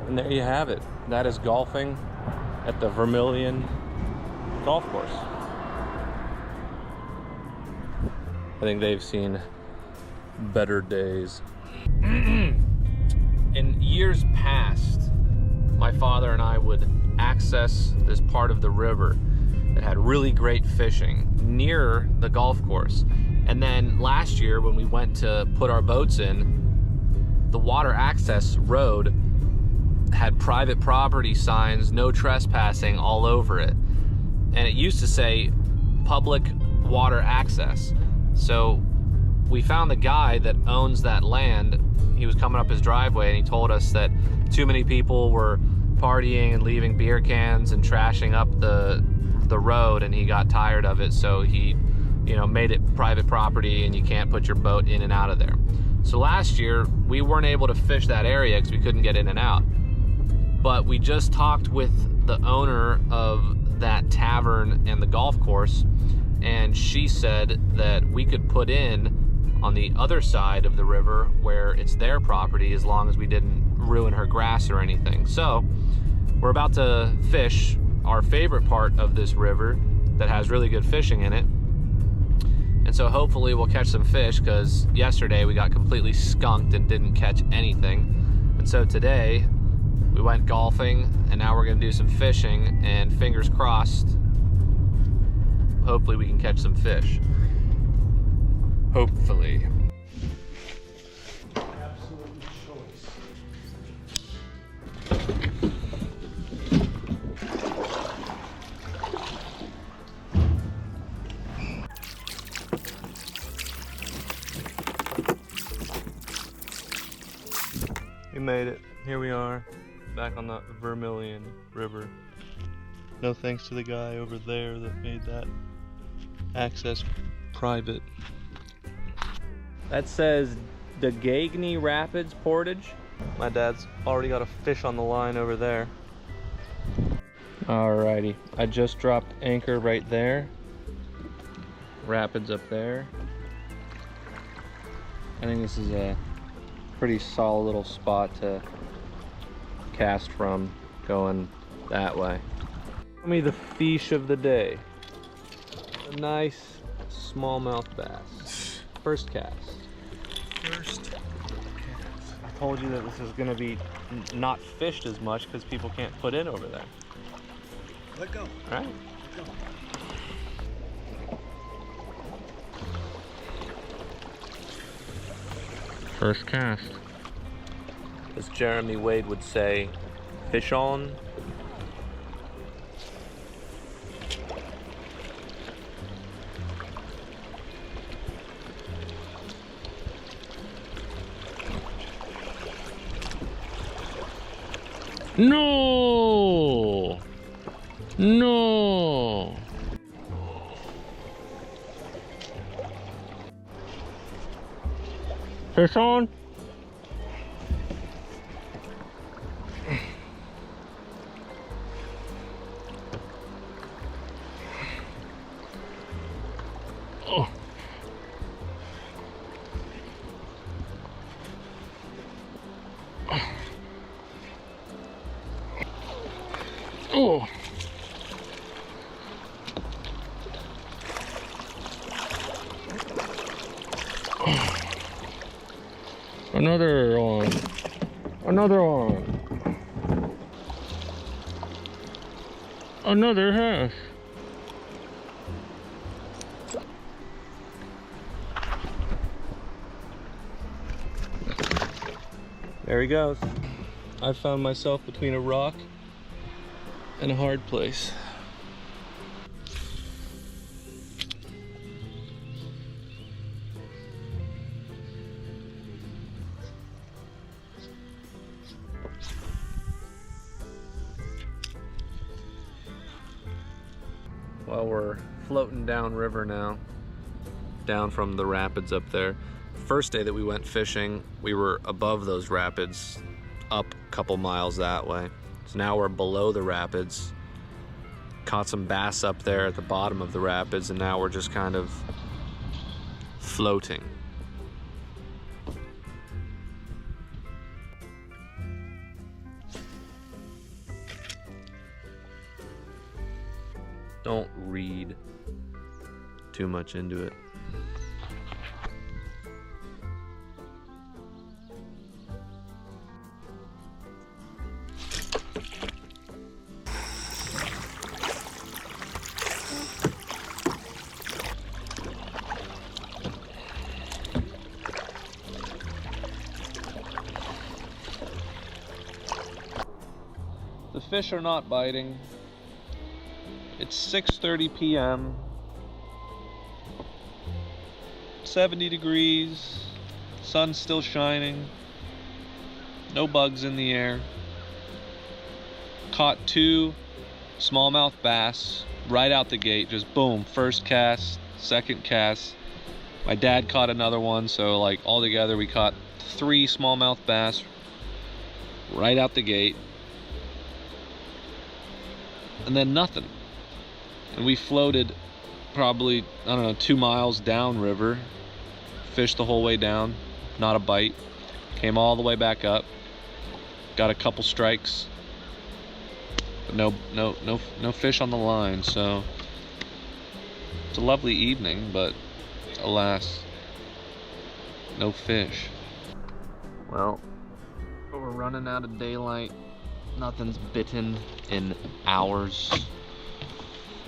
And there you have it. That is golfing at the Vermilion golf course. I think they've seen better days. In years past, my father and I would access this part of the river that had really great fishing near the golf course. And then last year when we went to put our boats in, the water access road had private property signs, no trespassing, all over it. And it used to say public water access. So we found the guy that owns that land. He was coming up his driveway and he told us that too many people were partying and leaving beer cans and trashing up the road, and he got tired of it, so he, you know, made it private property and you can't put your boat in and out of there. So last year we weren't able to fish that area because we couldn't get in and out. But we just talked with the owner of that tavern and the golf course, and she said that we could put in on the other side of the river where it's their property, as long as we didn't ruin her grass or anything. So we're about to fish our favorite part of this river that has really good fishing in it. And so hopefully we'll catch some fish, because yesterday we got completely skunked and didn't catch anything. And so today we went golfing, and now we're gonna do some fishing, and fingers crossed, hopefully we can catch some fish. Hopefully. Absolute choice. We made it. Here we are, back on the Vermilion River. No thanks to the guy over there that made that access private. That says Kayaking Rapids Portage. My dad's already got a fish on the line over there. Alrighty, I just dropped anchor right there. Rapids up there. I think this is a pretty solid little spot to cast from, going that way. Tell me the fish of the day. A nice smallmouth bass. First cast. First cast. I told you that this is gonna be not fished as much because people can't put in over there. Let go. All right. Let go. First cast. As Jeremy Wade would say, fish on. No! No! Fish on? Oh. Oh. Another one. Another one. Another half. There he goes. I found myself between a rock and a hard place. Well, we're floating down river now, down from the rapids up there. First day that we went fishing, we were above those rapids, up a couple miles that way. So now we're below the rapids. Caught some bass up there at the bottom of the rapids, and now we're just kind of floating. Don't read too much into it. The fish are not biting. It's 6:30 p.m. 70 degrees. Sun's still shining. No bugs in the air. Caught 2 smallmouth bass right out the gate. Just boom, first cast, second cast. My dad caught another one, so like all together we caught 3 smallmouth bass right out the gate. And then nothing. And we floated probably, I don't know, 2 miles downriver, fished the whole way down, not a bite. Came all the way back up, got a couple strikes, but no fish on the line. So it's a lovely evening, but alas, no fish. Well, we're running out of daylight. Nothing's bitten in hours.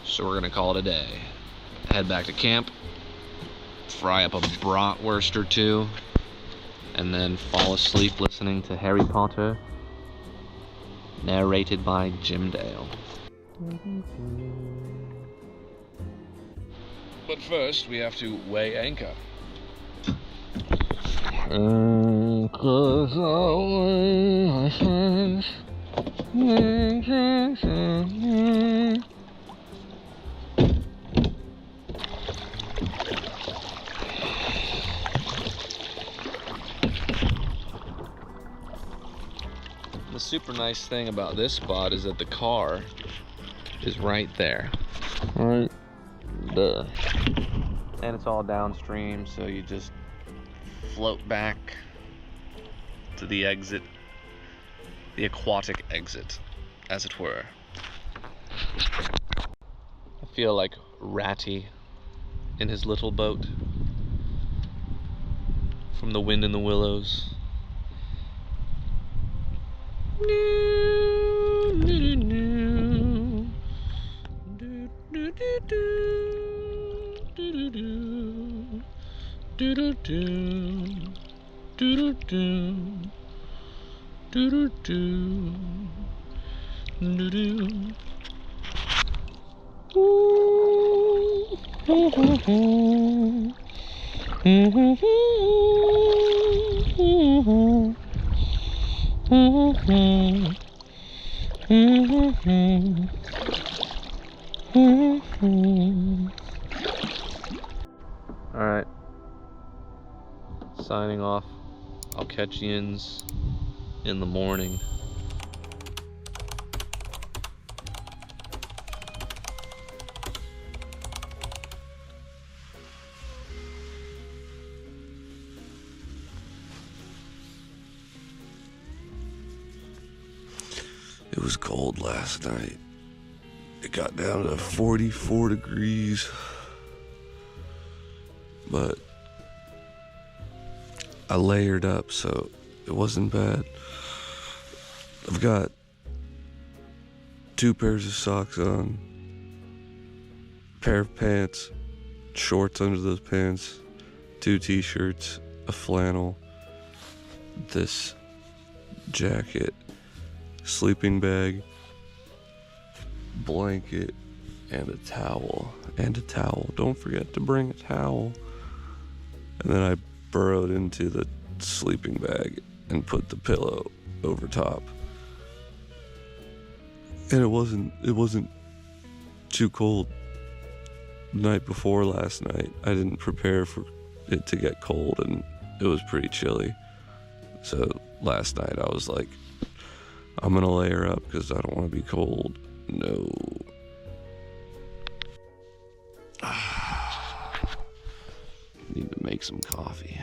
So we're gonna call it a day. Head back to camp, fry up a bratwurst or 2, and then fall asleep listening to Harry Potter, narrated by Jim Dale. But first, we have to weigh anchor. The super nice thing about this spot is that the car is right there. Right there. And it's all downstream, so you just float back to the exit, the aquatic exit, as it were. I feel like Ratty in his little boat from The Wind in the Willows. Alright, signing off. I'll catch yins in the morning. It was cold last night. It got down to 44 degrees. But I layered up, so it wasn't bad. I've got 2 pairs of socks on, a pair of pants, shorts under those pants, 2 t-shirts, a flannel, this jacket, sleeping bag, blanket, and a towel. Don't forget to bring a towel. And then I burrowed into the sleeping bag and put the pillow over top. And it wasn't too cold. night before last night, I didn't prepare for it to get cold, and it was pretty chilly. So last night I was like, I'm gonna layer up because I don't want to be cold. No. Need to make some coffee.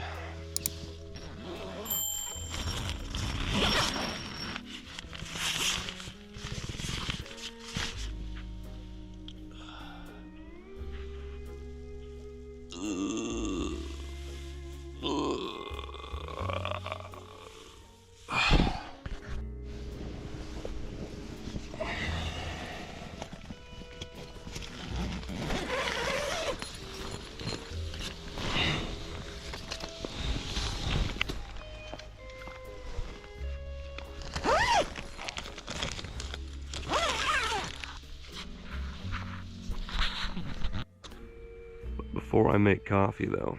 Before I make coffee though,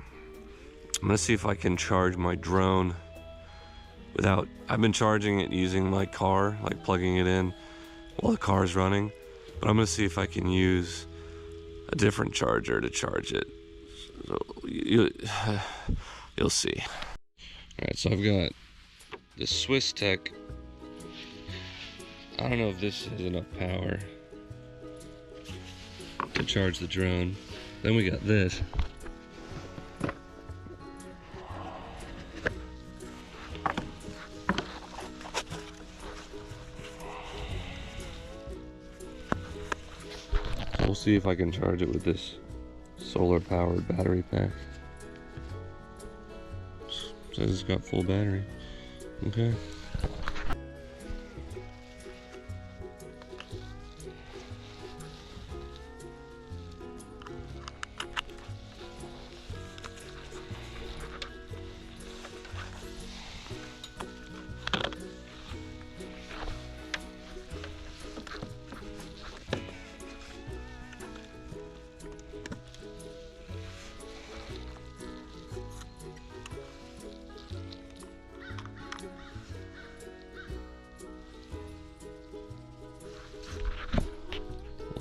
I'm gonna see if I can charge my drone without, I've been charging it using my car, like plugging it in while the car's running, but I'm gonna see if I can use a different charger to charge it. So you'll see. Alright, so I've got the Swiss Tech. I don't know if this has enough power to charge the drone. Then we got this. We'll see if I can charge it with this solar powered battery pack. Says it's got full battery. Okay.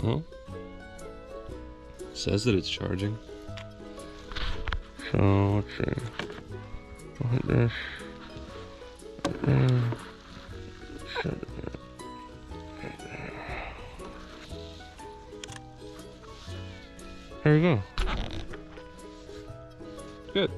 Well, it says that it's charging. So let's see. Like this. Like that. Set it up. Like that. There we go. Good.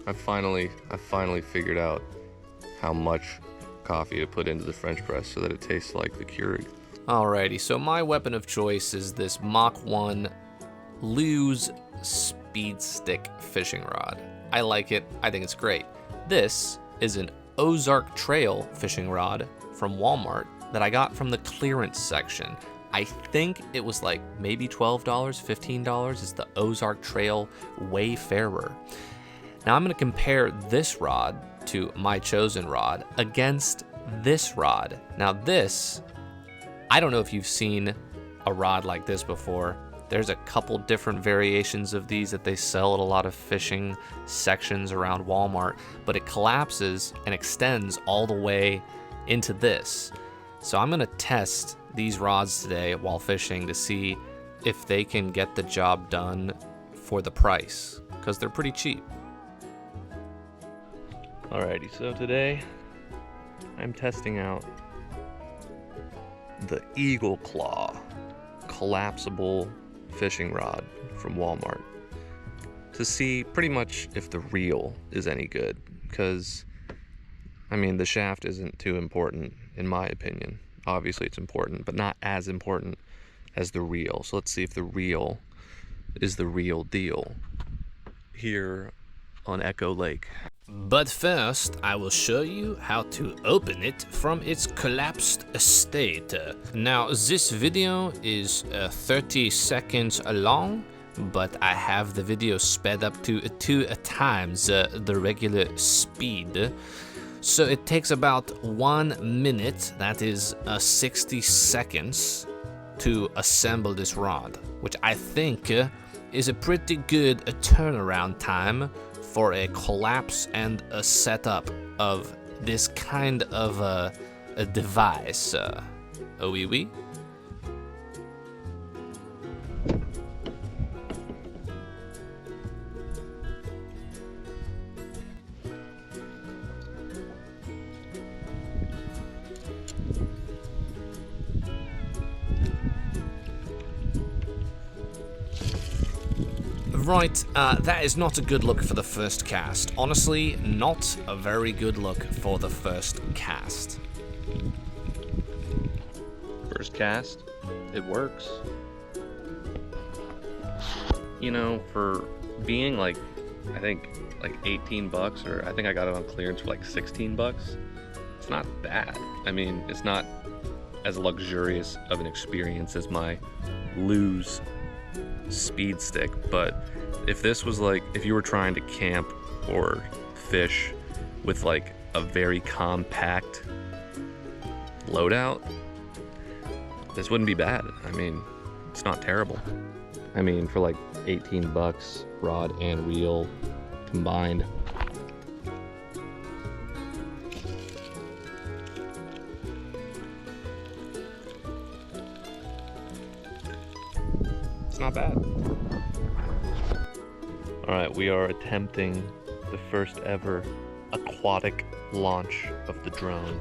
I finally figured out how much coffee to put into the French press so that it tastes like the Keurig. Alrighty, so my weapon of choice is this Mach 1 Lew's Speed Stick fishing rod. I like it. I think it's great. This is an Ozark Trail fishing rod from Walmart that I got from the clearance section. I think it was like maybe $12, $15. It's the Ozark Trail Wayfarer. Now I'm going to compare this rod to my chosen rod against this rod. Now this, I don't know if you've seen a rod like this before. There's a couple different variations of these that they sell at a lot of fishing sections around Walmart, but it collapses and extends all the way into this. So I'm gonna test these rods today while fishing to see if they can get the job done for the price, because they're pretty cheap. Alrighty, so today I'm testing out the Eagle Claw collapsible fishing rod from Walmart to see pretty much if the reel is any good, because I mean the shaft isn't too important in my opinion. Obviously it's important, but not as important as the reel. So let's see if the reel is the real deal here on Echo Lake. But first, I will show you how to open it from its collapsed state. Now, this video is 30 seconds long, but I have the video sped up to 2 times the regular speed. So it takes about 1 minute, that is 60 seconds, to assemble this rod, which I think is a pretty good turnaround time for a collapse and a setup of this kind of a device. Oui, oui. Right, that is not a good look for the first cast. Honestly, not a very good look for the first cast. First cast, it works. You know, for being like, I think like 18 bucks, or I think I got it on clearance for like 16 bucks. It's not bad. I mean, it's not as luxurious of an experience as my Lose speed stick, but if this was like, if you were trying to camp or fish with like a very compact loadout, this wouldn't be bad. I mean, it's not terrible. I mean, for like 18 bucks, rod and reel combined. It's not bad. All right, we are attempting the first ever aquatic launch of the drone.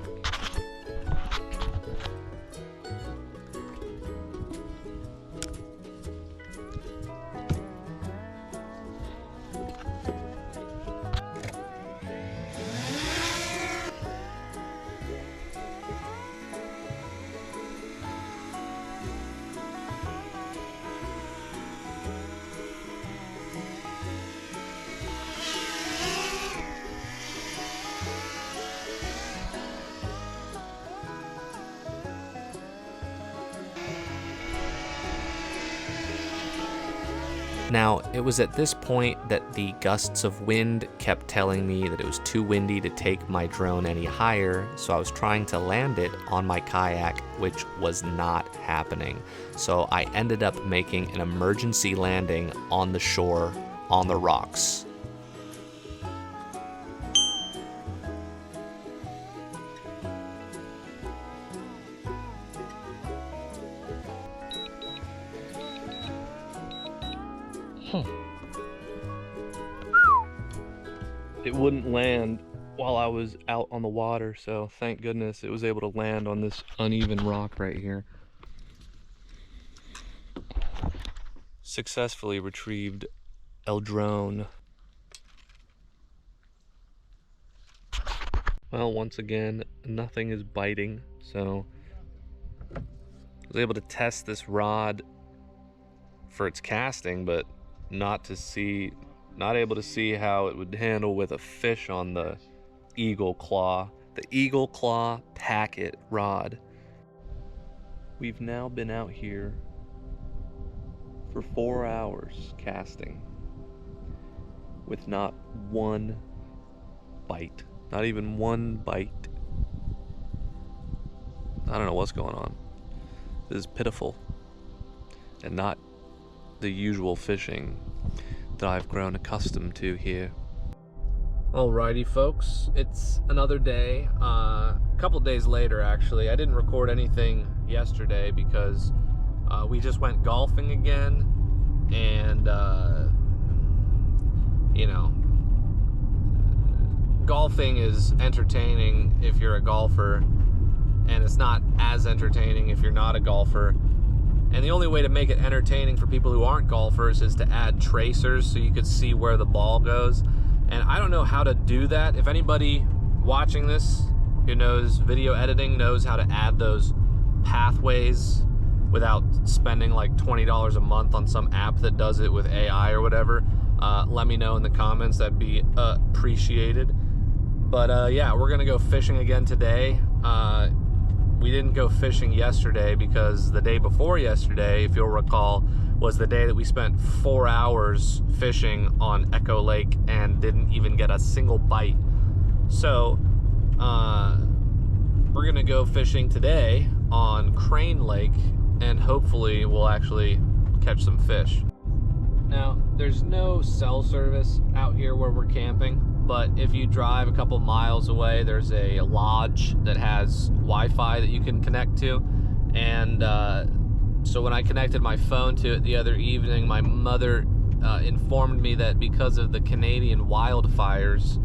Now, it was at this point that the gusts of wind kept telling me that it was too windy to take my drone any higher, so I was trying to land it on my kayak, which was not happening. So I ended up making an emergency landing on the shore on the rocks. It wouldn't land while I was out on the water, so thank goodness it was able to land on this uneven rock right here. Successfully retrieved El Drone. Well, once again, nothing is biting, so I was able to test this rod for its casting, but not able to see how it would handle with a fish on the Eagle Claw. The Eagle Claw Packet rod. We've now been out here for 4 hours casting with not one bite. Not even one bite. I don't know what's going on. This is pitiful and not the usual fishing that I've grown accustomed to here. Alrighty folks, it's another day. A couple days later actually. I didn't record anything yesterday because we just went golfing again, and you know, golfing is entertaining if you're a golfer, and it's not as entertaining if you're not a golfer. And the only way to make it entertaining for people who aren't golfers is to add tracers so you could see where the ball goes. And I don't know how to do that. If anybody watching this who knows video editing knows how to add those pathways without spending like $20 a month on some app that does it with AI or whatever, let me know in the comments. That'd be appreciated. But yeah, we're gonna go fishing again today. We didn't go fishing yesterday because the day before yesterday, if you'll recall, was the day that we spent 4 hours fishing on Echo Lake and didn't even get a single bite. So we're gonna go fishing today on Crane Lake and hopefully we'll actually catch some fish. Now, there's no cell service out here where we're camping, but if you drive a couple miles away, there's a lodge that has Wi-Fi that you can connect to. And so when I connected my phone to it the other evening, my mother informed me that because of the Canadian wildfires,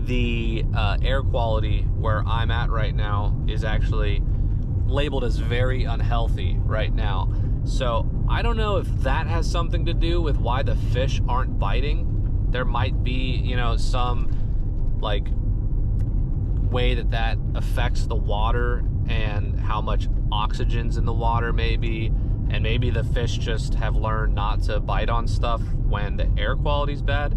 the air quality where I'm at right now is actually labeled as very unhealthy right now. So I don't know if that has something to do with why the fish aren't biting. There might be, you know, some like way that affects the water and how much oxygen's in the water maybe, and maybe the fish just have learned not to bite on stuff when the air quality's bad.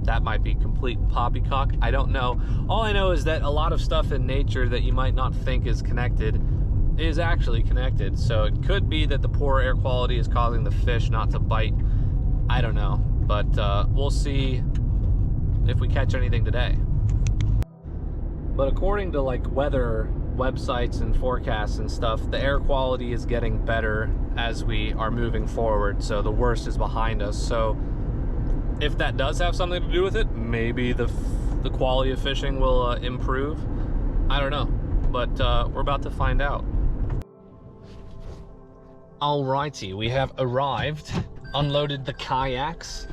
That might be complete poppycock. I don't know. All I know is that a lot of stuff in nature that you might not think is connected is actually connected. So it could be that the poor air quality is causing the fish not to bite. I don't know, but we'll see if we catch anything today. But according to like weather websites and forecasts and stuff, the air quality is getting better as we are moving forward. So the worst is behind us. So if that does have something to do with it, maybe the quality of fishing will improve. I don't know, but we're about to find out. Alrighty, we have arrived, unloaded the kayaks,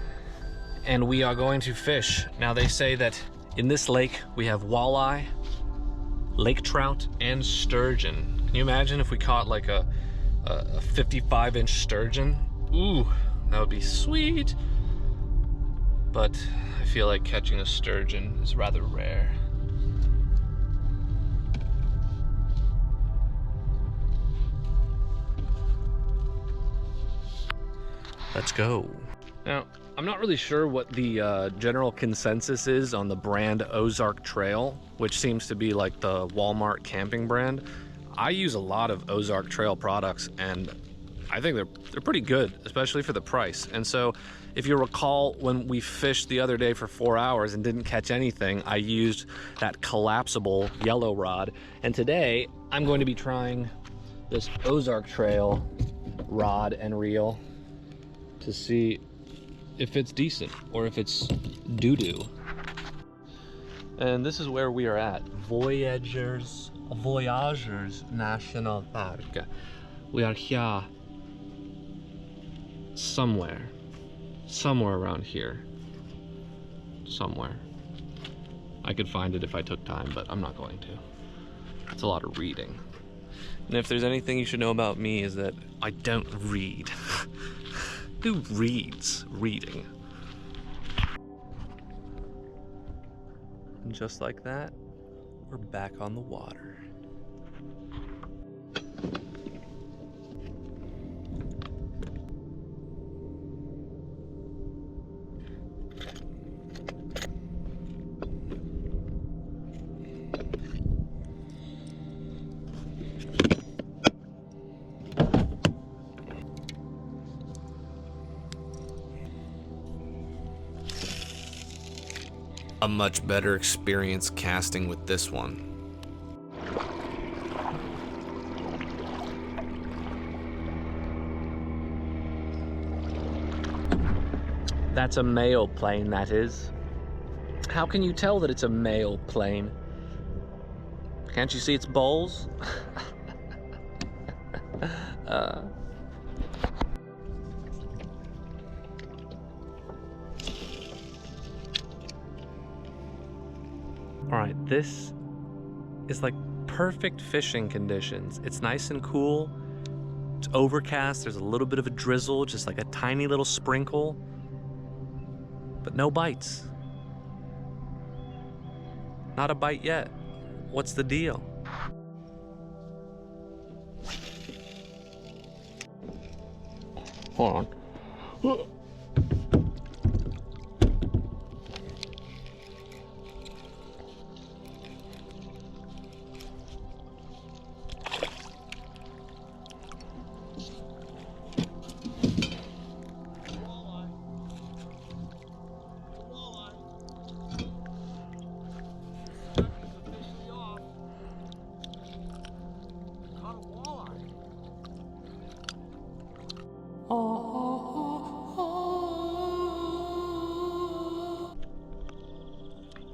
and we are going to fish. Now they say that in this lake we have walleye, lake trout, and sturgeon. Can you imagine if we caught like a 55-inch sturgeon? Ooh, that would be sweet. But I feel like catching a sturgeon is rather rare. Let's go. Now, I'm not really sure what the general consensus is on the brand Ozark Trail, which seems to be like the Walmart camping brand. I use a lot of Ozark Trail products and I think they're pretty good, especially for the price. And so if you recall, when we fished the other day for 4 hours and didn't catch anything, I used that collapsible yellow rod. And today I'm going to be trying this Ozark Trail rod and reel to see if it's decent or if it's doo-doo. And this is where we are at, Voyagers National Park. We are here somewhere around here, somewhere. I could find it if I took time, but I'm not going to. It's a lot of reading. And if there's anything you should know about me is that I don't read. Who reads reading? And just like that, we're back on the water. A much better experience casting with this one. That's a mail plane, that is. How can you tell that it's a mail plane? Can't you see its bowls? All right, this is like perfect fishing conditions. It's nice and cool. It's overcast. There's a little bit of a drizzle, just like a tiny little sprinkle, but no bites. Not a bite yet. What's the deal? Hold on.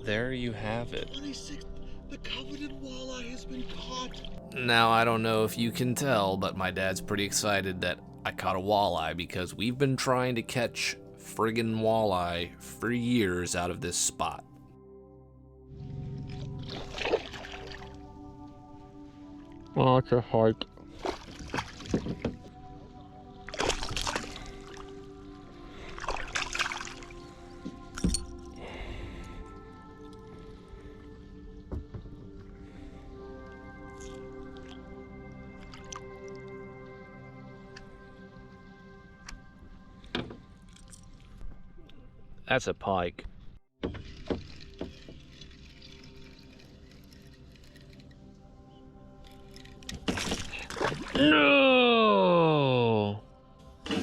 there you have it. 26th, the coveted walleye has been caught. Now, I don't know if you can tell, but my dad's pretty excited that I caught a walleye because we've been trying to catch friggin' walleye for years out of this spot. Oh, it's a hike. That's a pike. No! It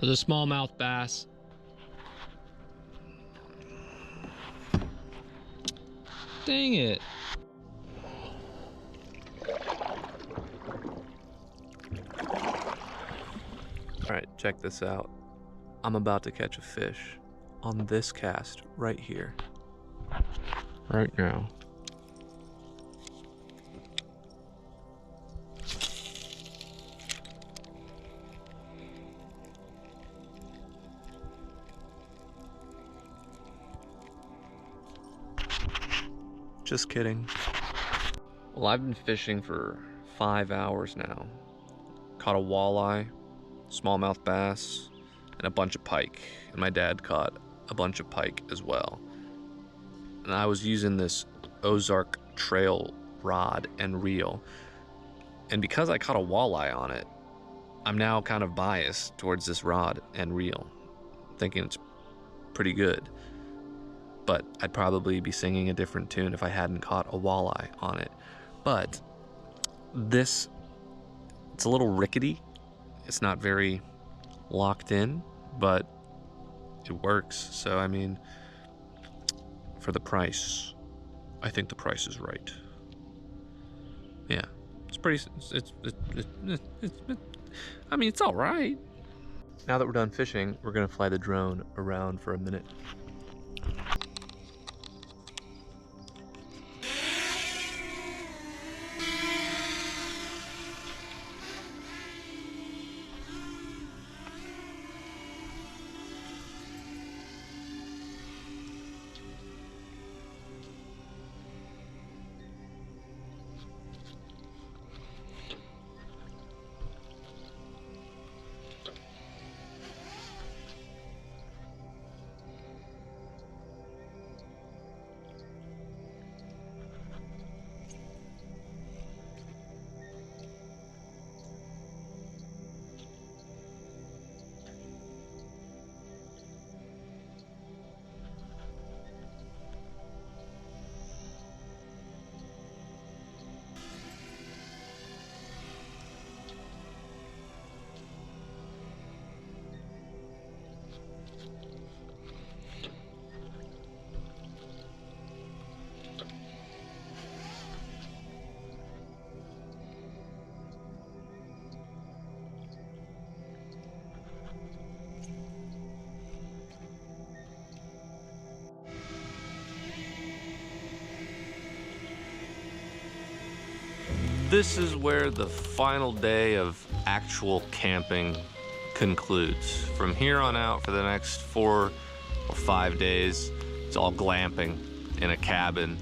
was a smallmouth bass. Dang it. Alright, check this out. I'm about to catch a fish on this cast right here. Right now. Just kidding. Well, I've been fishing for 5 hours now. Caught a walleye, smallmouth bass, and a bunch of pike. And my dad caught a bunch of pike as well. And I was using this Ozark Trail rod and reel. And because I caught a walleye on it, I'm now kind of biased towards this rod and reel, thinking it's pretty good. But I'd probably be singing a different tune if I hadn't caught a walleye on it. But this, it's a little rickety. It's not very locked in, but it works. So, I mean, for the price, I think the price is right. Yeah, it's pretty, I mean, it's all right. Now that we're done fishing, we're gonna fly the drone around for a minute. This is where the final day of actual camping concludes. From here on out, for the next 4 or 5 days, it's all glamping in a cabin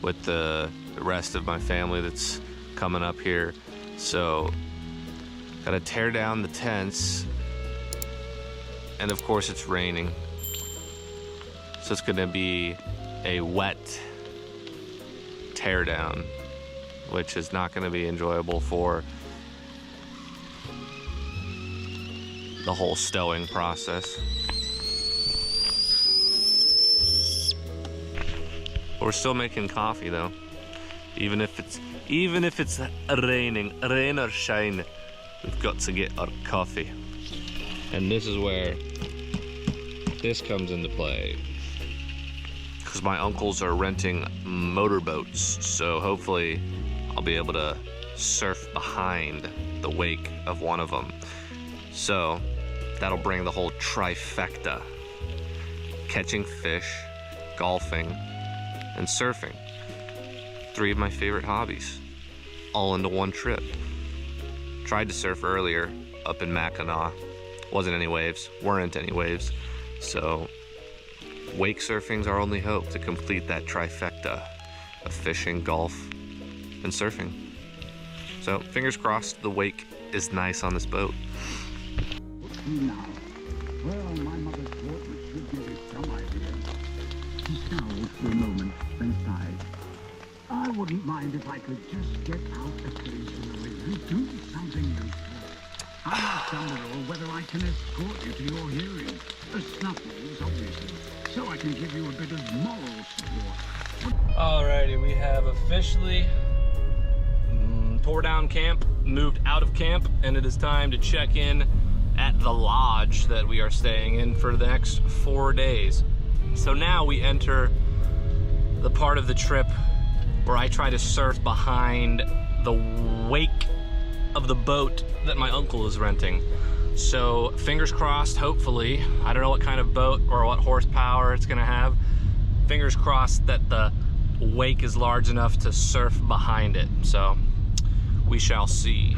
with the rest of my family that's coming up here. So, gotta tear down the tents, and of course it's raining. So it's gonna be a wet teardown, which is not going to be enjoyable for the whole stowing process. We're still making coffee though, even if it's raining, rain or shine, we've got to get our coffee. And this is where this comes into play, because my uncles are renting motorboats, so hopefully I'll be able to surf behind the wake of one of them. So That'll bring the whole trifecta. Catching fish, golfing, and surfing. 3 of my favorite hobbies, all into one trip. Tried to surf earlier up in Mackinac. Wasn't any waves, weren't any waves. So wake surfing's our only hope to complete that trifecta of fishing, golf, and surfing. So fingers crossed the wake is nice on this boat. Now, well, my mother's portrait should give you some idea. He scowled for a moment, then sighed. I wouldn't mind if I could just get out occasionally and do something useful. I asked Dumbledore whether I can escort you to your hearing. The snuffles, obviously, so I can give you a bit of moral support. Alrighty, we have officially tore down camp, moved out of camp, and it is time to check in at the lodge that we are staying in for the next 4 days. So now we enter the part of the trip where I try to surf behind the wake of the boat that my uncle is renting. So fingers crossed, hopefully, I don't know what kind of boat or what horsepower it's gonna have. Fingers crossed that the wake is large enough to surf behind it. So we shall see.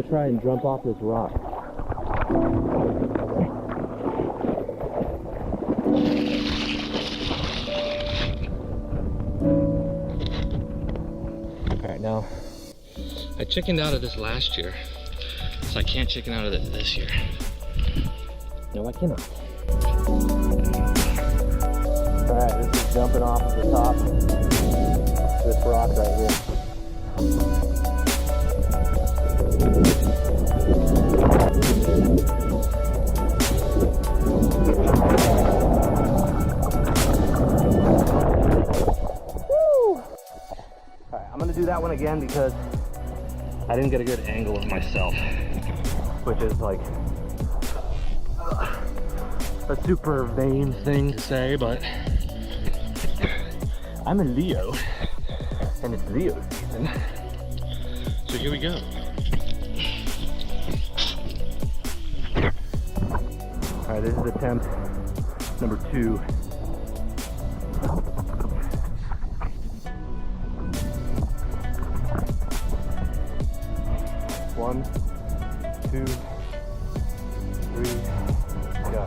try and jump off this rock. Alright, now, I chickened out of this last year, so I can't chicken out of it this year. No, I cannot. Alright, this is jumping off of the top of this rock right here. Alright, I'm gonna do that one again because I didn't get a good angle of myself, which is like a super vain thing to say, but I'm a Leo, and it's Leo season. So here we go. Alright, this is attempt number 2. One, 2, 3, go.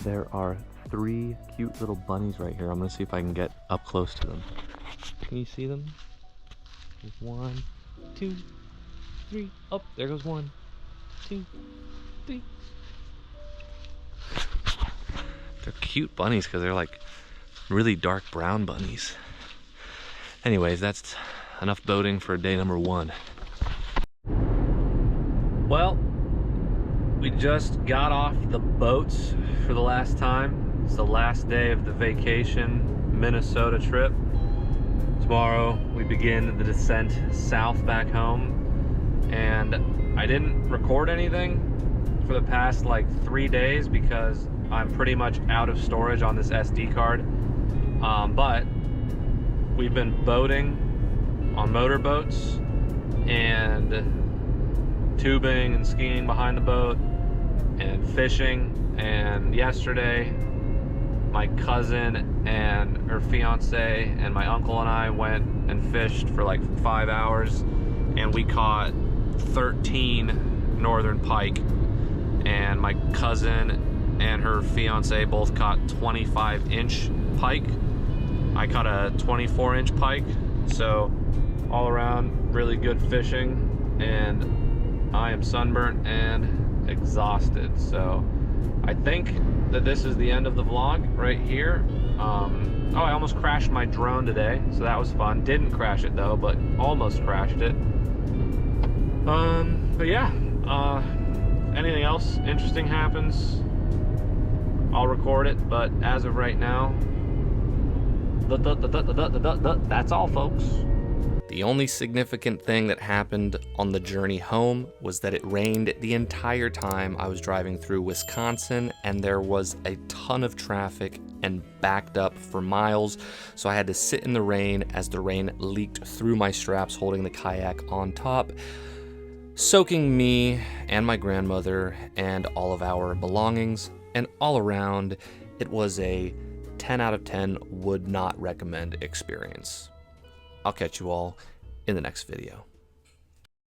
There are 3 cute little bunnies right here. I'm gonna see if I can get up close to them. Can you see them? There's 1, 2, 3. Oh, there goes 1, 2, 3. They're cute bunnies because they're like really dark brown bunnies. Anyways, that's enough boating for day number 1. Well, we just got off the boats for the last time. It's the last day of the vacation Minnesota trip. Tomorrow we begin the descent south back home. And I didn't record anything for the past like 3 days because I'm pretty much out of storage on this SD card. But we've been boating on motorboats and tubing and skiing behind the boat and fishing. And yesterday my cousin and her fiance and my uncle and I went and fished for like 5 hours, and we caught 13 northern pike, and my cousin and her fiance both caught 25-inch pike. I caught a 24-inch pike. So all around really good fishing, and I am sunburnt and exhausted. So I think that this is the end of the vlog right here. Oh, I almost crashed my drone today, so that was fun. Didn't crash it though, but almost crashed it. But yeah, anything else interesting happens, I'll record it, but as of right now, that's all, folks. The only significant thing that happened on the journey home was that it rained the entire time I was driving through Wisconsin, and there was a ton of traffic and backed up for miles, so I had to sit in the rain as the rain leaked through my straps holding the kayak on top, soaking me and my grandmother and all of our belongings. And all around, it was a 10 out of 10 would not recommend experience. I'll catch you all in the next video.